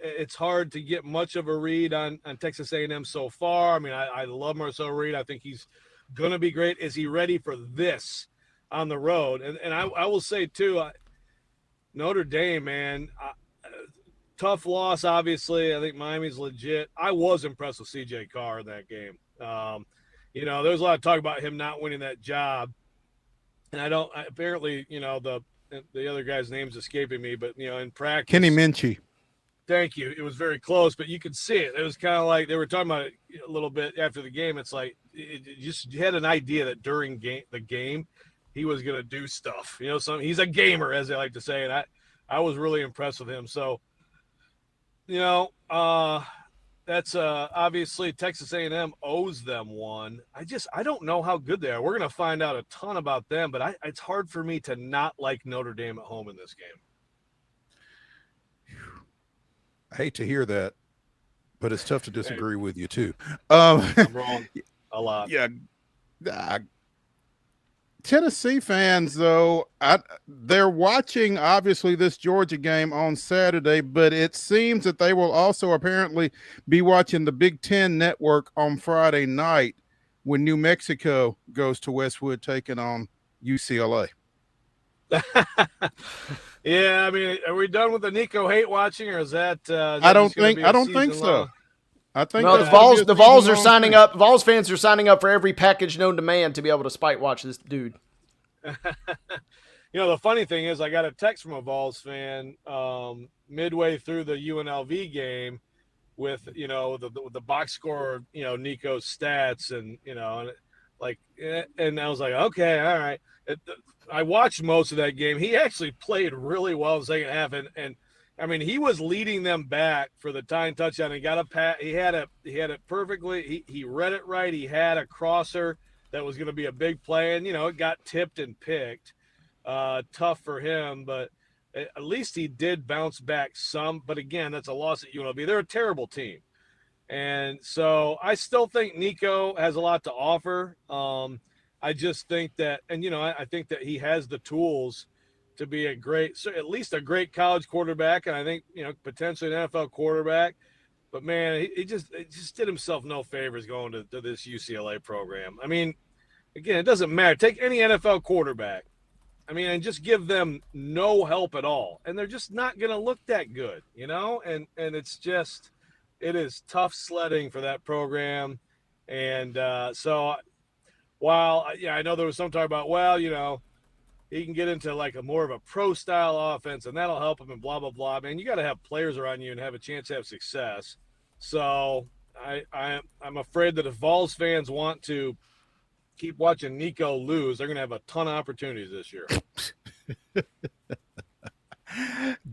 it's hard to get much of a read on Texas A&M so far. I mean, I love Marcel Reed. I think he's going to be great. Is he ready for this on the road? And I will say, too, Notre Dame, man, tough loss, obviously. I think Miami's legit. I was impressed with C.J. Carr in that game. There's a lot of talk about him not winning that job. And apparently, the other guy's name's escaping me, but, in practice. Kenny Minchie. Thank you. It was very close, but you could see it. It was kind of like they were talking about it a little bit after the game. It's like you had an idea that during the game, he was going to do stuff, he's a gamer, as they like to say. And I was really impressed with him. So, that's obviously Texas A&M owes them one. I don't know how good they are. We're going to find out a ton about them, but it's hard for me to not like Notre Dame at home in this game. I hate to hear that, but it's tough to disagree with you too. I'm wrong a lot. Yeah. Tennessee fans, though, they're watching, obviously, this Georgia game on Saturday, but it seems that they will also apparently be watching the Big Ten Network on Friday night when New Mexico goes to Westwood taking on UCLA. Yeah, I mean, are we done with the Nico hate watching, or is that? I don't think so. I think no, the Vols are signing up. Vols fans are signing up for every package known to man to be able to spite watch this dude. The funny thing is, I got a text from a Vols fan midway through the UNLV game with the box score, Nico's stats, and and I was like, okay, all right. I watched most of that game. He actually played really well in the second half, and I mean, he was leading them back for the tying touchdown. He got a pat. He had it perfectly. He read it right. He had a crosser that was going to be a big play, and it got tipped and picked. Tough for him, but at least he did bounce back some. But again, that's a loss at UNLV. They're a terrible team, and so I still think Nico has a lot to offer. I just think that, and I think that he has the tools to be at least a great college quarterback, and I think potentially an NFL quarterback. But man, he just did himself no favors going to this UCLA program. I mean, again, it doesn't matter. Take any NFL quarterback, and just give them no help at all, and they're just not going to look that good, And it is tough sledding for that program, and so. While, I know there was some talk about, he can get into like a more of a pro style offense and that'll help him and blah, blah, blah. Man, you got to have players around you and have a chance to have success. So I'm afraid that if Vols fans want to keep watching Nico lose, they're going to have a ton of opportunities this year.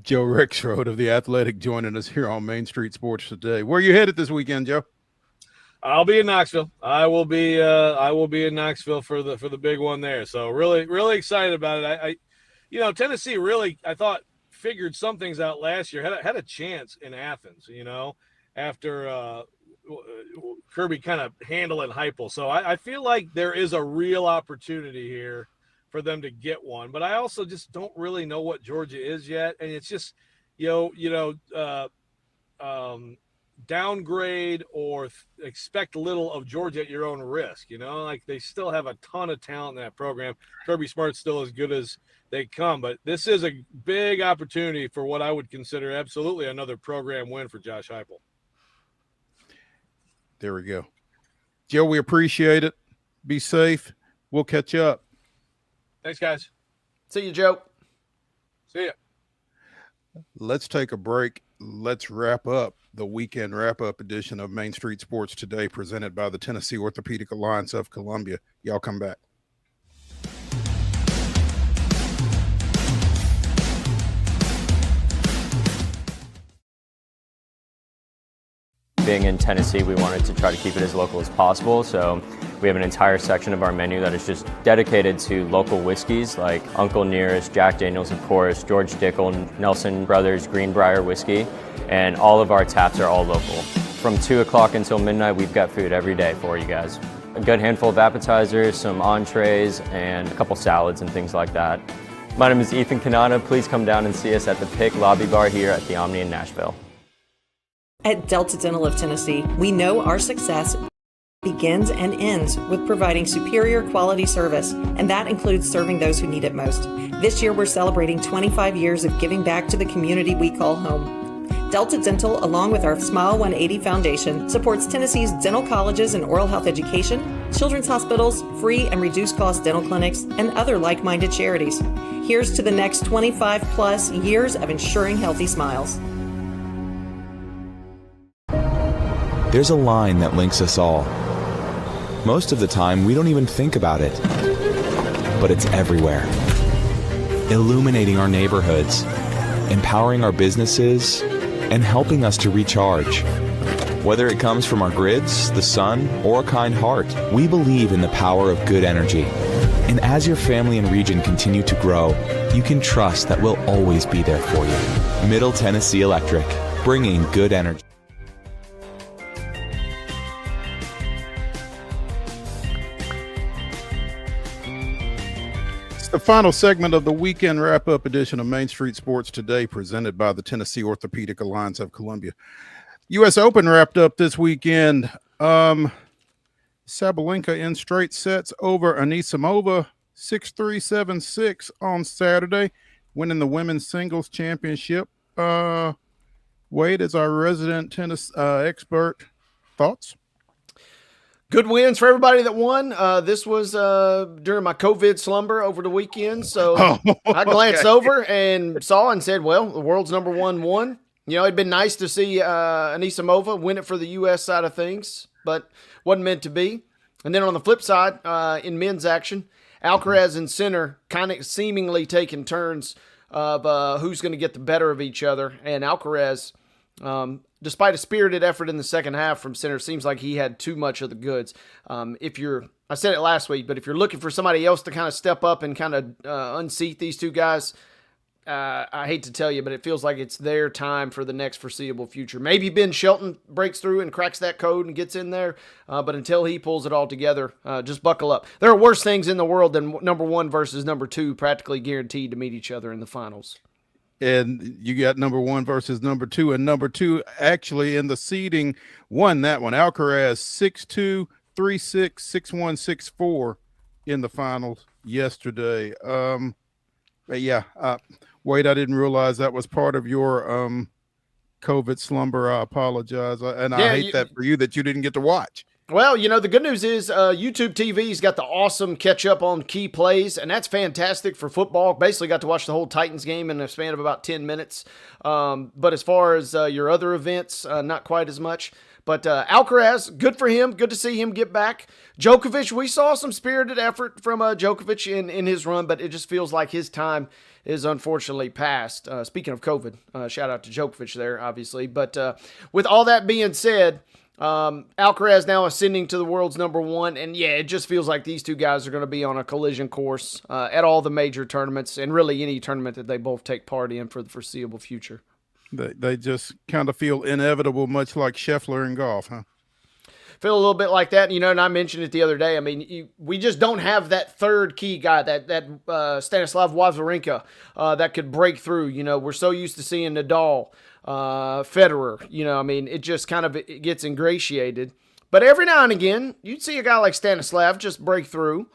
Joe Rexrode of The Athletic joining us here on Main Street Sports today. Where are you headed this weekend, Joe? I'll be in Knoxville. I will be in Knoxville for the big one there. So really, really excited about it. Tennessee really, I thought, figured some things out last year. Had a chance in Athens, after Kirby kind of handling Heupel. So I feel like there is a real opportunity here for them to get one. But I also just don't really know what Georgia is yet, and it's just downgrade or expect little of Georgia at your own risk. They still have a ton of talent in that program. Kirby Smart's still as good as they come, but this is a big opportunity for what I would consider absolutely another program win for Josh Heupel. There we go. Joe, we appreciate it. Be safe. We'll catch up. Thanks, guys. See you, Joe. See ya. Let's take a break. Let's wrap up the weekend wrap-up edition of Main Street Sports Today, presented by the Tennessee Orthopedic Alliance of Columbia. Y'all come back. Being in Tennessee, we wanted to try to keep it as local as possible, so we have an entire section of our menu that is just dedicated to local whiskeys like Uncle Nearest, Jack Daniels, of course, George Dickel, Nelson Brothers, Greenbrier Whiskey, and all of our taps are all local. From 2 o'clock until midnight, we've got food every day for you guys. A good handful of appetizers, some entrees, and a couple salads and things like that. My name is Ethan Kanata. Please come down and see us at the Pick Lobby Bar here at the Omni in Nashville. At Delta Dental of Tennessee, we know our success begins and ends with providing superior quality service, and that includes serving those who need it most. This year, we're celebrating 25 years of giving back to the community we call home. Delta Dental, along with our Smile 180 Foundation, supports Tennessee's dental colleges and oral health education, children's hospitals, free and reduced cost dental clinics, and other like-minded charities. Here's to the next 25 plus years of ensuring healthy smiles. There's a line that links us all. Most of the time, we don't even think about it, but it's everywhere. Illuminating our neighborhoods, empowering our businesses, and helping us to recharge. Whether it comes from our grids, the sun, or a kind heart, we believe in the power of good energy. And as your family and region continue to grow, you can trust that we'll always be there for you. Middle Tennessee Electric, bringing good energy. final segment of the weekend wrap-up edition of Main Street Sports Today, presented by the Tennessee Orthopedic Alliance of Columbia. U.S. Open wrapped up this weekend. Sabalenka in straight sets over Anisimova, 6-3, 7-6 on Saturday, winning the women's singles championship. Wade, as our resident tennis expert, thoughts? Good wins for everybody that won. This was during my COVID slumber over the weekend. So I glanced over and saw and said, well, the world's number one won. You know, it'd been nice to see Anisimova win it for the U.S. side of things, but wasn't meant to be. And then on the flip side, in men's action, Alcaraz and Sinner kind of seemingly taking turns of who's going to get the better of each other. And Alcaraz, despite a spirited effort in the second half from Sinner, seems like he had too much of the goods. I said it last week, but if you're looking for somebody else to kind of step up and kind of unseat these two guys, I hate to tell you, but it feels like it's their time for the next foreseeable future. Maybe Ben Shelton breaks through and cracks that code and gets in there, but until he pulls it all together, just buckle up. There are worse things in the world than number one versus number two, practically guaranteed to meet each other in the finals. And you got number one versus number two, and number two actually in the seeding won that one. Alcaraz 6-2, 3-6, 6-1, 6-4 in the finals yesterday. Wade, I didn't realize that was part of your COVID slumber. I apologize. I hate that for you that you didn't get to watch. Well, you know, the good news is YouTube TV's got the awesome catch-up on key plays, and that's fantastic for football. Basically got to watch the whole Titans game in a span of about 10 minutes. But as far as your other events, not quite as much. But Alcaraz, good for him. Good to see him get back. Djokovic, we saw some spirited effort from Djokovic in his run, but it just feels like his time is unfortunately past. Speaking of COVID, shout out to Djokovic there, obviously. But with all that being said, Alcaraz now ascending to the world's number one, and yeah, it just feels like these two guys are going to be on a collision course at all the major tournaments, and really any tournament that they both take part in for the foreseeable future. They just kind of feel inevitable, much like Scheffler in golf, huh? Feel a little bit like that, you know, and I mentioned it the other day. I mean, we just don't have that third key guy, that Stanislav Wawrinka that could break through. You know, we're so used to seeing Nadal, Federer, you know, I mean, it just kind of it gets ingratiated. But every now and again, you'd see a guy like Stanislav just break through,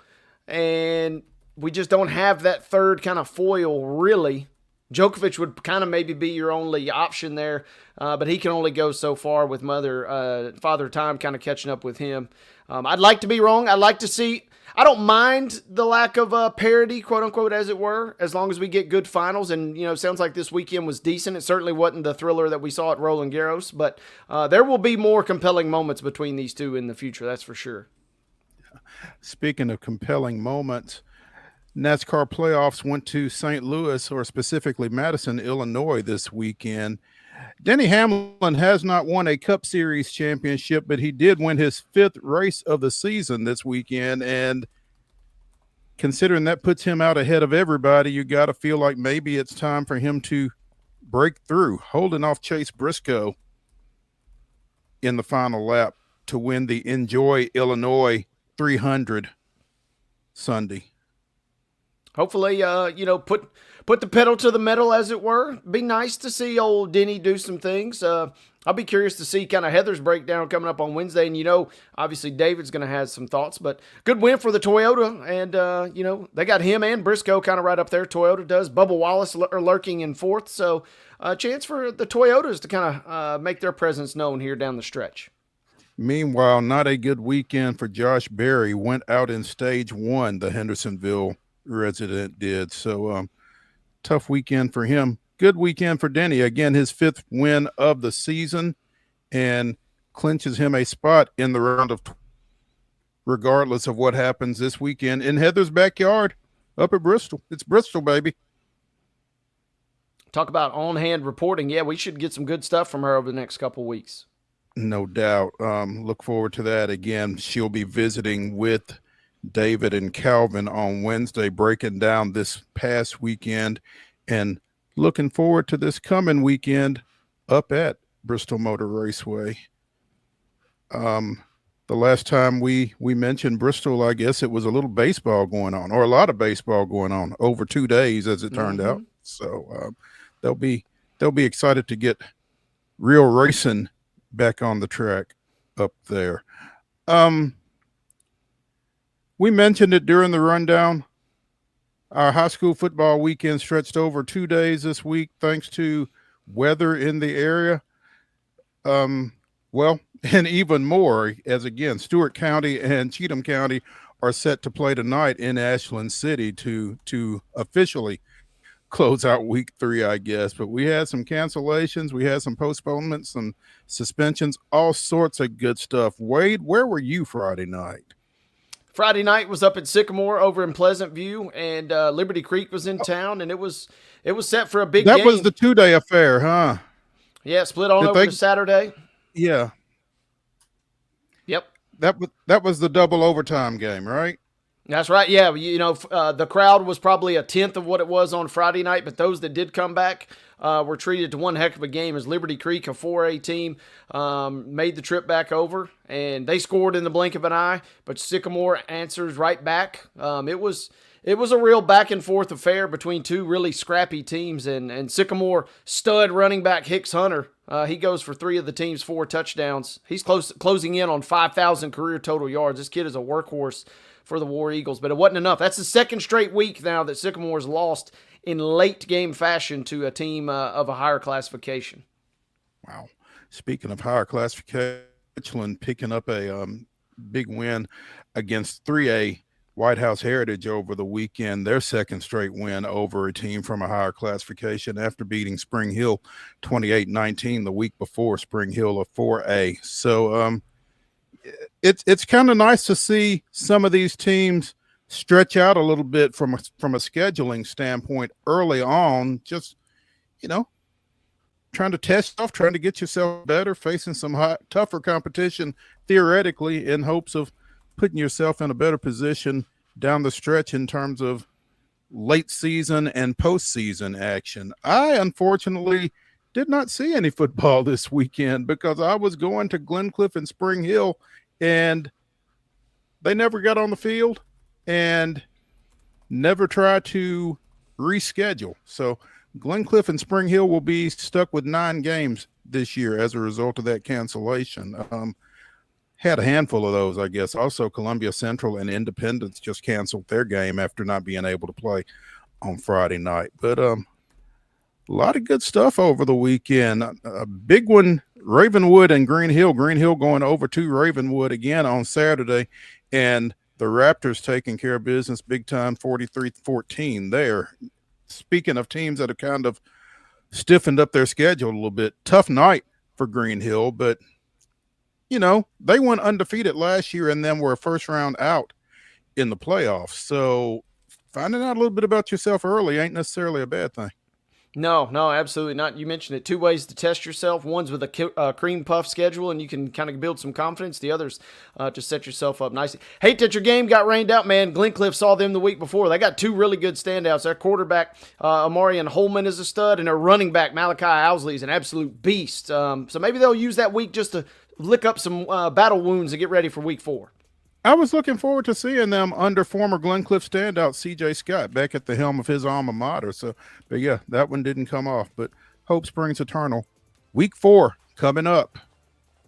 and we just don't have that third kind of foil, really. Djokovic would kind of maybe be your only option there, but he can only go so far with Father Time kind of catching up with him. I'd like to be wrong. I'd like to see – I don't mind the lack of parity, quote-unquote, as it were, as long as we get good finals. And, you know, sounds like this weekend was decent. It certainly wasn't the thriller that we saw at Roland Garros, but there will be more compelling moments between these two in the future, that's for sure. Speaking of compelling moments, NASCAR playoffs went to St. Louis, or specifically Madison, Illinois this weekend. Denny Hamlin has not won a Cup Series championship, but he did win his 5th race of the season this weekend. And considering that puts him out ahead of everybody, you got to feel like maybe it's time for him to break through, holding off Chase Briscoe in the final lap to win the Enjoy Illinois 300 Sunday. Hopefully, you know, put the pedal to the metal, as it were. Be nice to see old Denny do some things. I'll be curious to see kind of Heather's breakdown coming up on Wednesday. And, you know, obviously David's going to have some thoughts. But good win for the Toyota. And, you know, they got him and Briscoe kind of right up there. Toyota does. Bubba Wallace lurking in 4th. So a chance for the Toyotas to kind of make their presence known here down the stretch. Meanwhile, not a good weekend for Josh Berry. Went out in stage 1, the Hendersonville resident did. So tough weekend for him. Good weekend for Denny. Again, his 5th win of the season, and clinches him a spot in the round of regardless of what happens this weekend in Heather's backyard up at Bristol. It's Bristol, baby. Talk about on-hand reporting. Yeah, we should get some good stuff from her over the next couple weeks. No doubt. Look forward to that. Again, she'll be visiting with David and Calvin on Wednesday, breaking down this past weekend and looking forward to this coming weekend up at Bristol Motor Raceway. The the last time we mentioned Bristol, I guess it was a little baseball going on, or a lot of baseball going on over 2 days, as it turned out. So they'll be excited to get real racing back on the track up there. We mentioned it during the rundown. Our high school football weekend stretched over 2 days this week, thanks to weather in the area. Well, and even more, as again, Stewart County and Cheatham County are set to play tonight in Ashland City to officially close out week 3, I guess. But we had some cancellations, we had some postponements, some suspensions, all sorts of good stuff. Wade, where were you Friday night? Friday night was up at Sycamore over in Pleasant View, and Liberty Creek was in town, and it was set for a big game. That was the 2-day affair, huh? Yeah, split on over to Saturday. Yeah. Yep. That was the double overtime game, right? That's right. Yeah, the crowd was probably a tenth of what it was on Friday night, but those that did come back were treated to one heck of a game as Liberty Creek, a 4A team, made the trip back over, and they scored in the blink of an eye, but Sycamore answers right back. It was a real back and forth affair between two really scrappy teams, and Sycamore stud running back Hicks Hunter, he goes for 3 of the team's 4 touchdowns. He's closing in on 5,000 career total yards. This kid is a workhorse for the War Eagles, but it wasn't enough. That's the second straight week now that Sycamore's lost in late game fashion to a team of a higher classification. Wow. Speaking of higher classification, Richland picking up a big win against 3A White House Heritage over the weekend, their second straight win over a team from a higher classification after beating Spring Hill 28-19 the week before. Spring Hill of 4A. So it's kind of nice to see some of these teams stretch out a little bit from a scheduling standpoint early on. Just, trying to test off, trying to get yourself better, facing some tougher competition theoretically in hopes of putting yourself in a better position down the stretch in terms of late season and postseason action. I unfortunately did not see any football this weekend because I was going to Glencliff and Spring Hill, and they never got on the field and never tried to reschedule. So Glencliff and Spring Hill will be stuck with 9 games this year as a result of that cancellation. Had a handful of those, I guess. Also, Columbia Central and Independence just canceled their game after not being able to play on Friday night. But a lot of good stuff over the weekend. A big one, Ravenwood and Green Hill. Green Hill going over to Ravenwood again on Saturday, and the Raptors taking care of business big time, 43-14 there. Speaking of teams that have kind of stiffened up their schedule a little bit, tough night for Green Hill, but they went undefeated last year and then were a first round out in the playoffs. So finding out a little bit about yourself early ain't necessarily a bad thing. No, absolutely not. You mentioned it. 2 ways to test yourself. One's with a cream puff schedule, and you can kind of build some confidence. The others just set yourself up nicely. Hate that your game got rained out, man. Glencliff saw them the week before. They got 2 really good standouts. Their quarterback, Amarian Holman, is a stud, and their running back, Malachi Owsley, is an absolute beast. So maybe they'll use that week just to lick up some battle wounds and get ready for week 4. I was looking forward to seeing them under former Glencliff standout C.J. Scott back at the helm of his alma mater. So, but yeah, that one didn't come off. But hope springs eternal. Week 4 coming up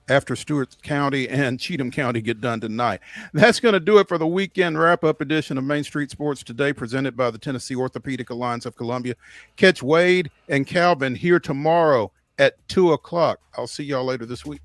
after Stewart County and Cheatham County get done tonight. That's going to do it for the weekend wrap-up edition of Main Street Sports Today, presented by the Tennessee Orthopedic Alliance of Columbia. Catch Wade and Calvin here tomorrow at 2 o'clock. I'll see y'all later this week.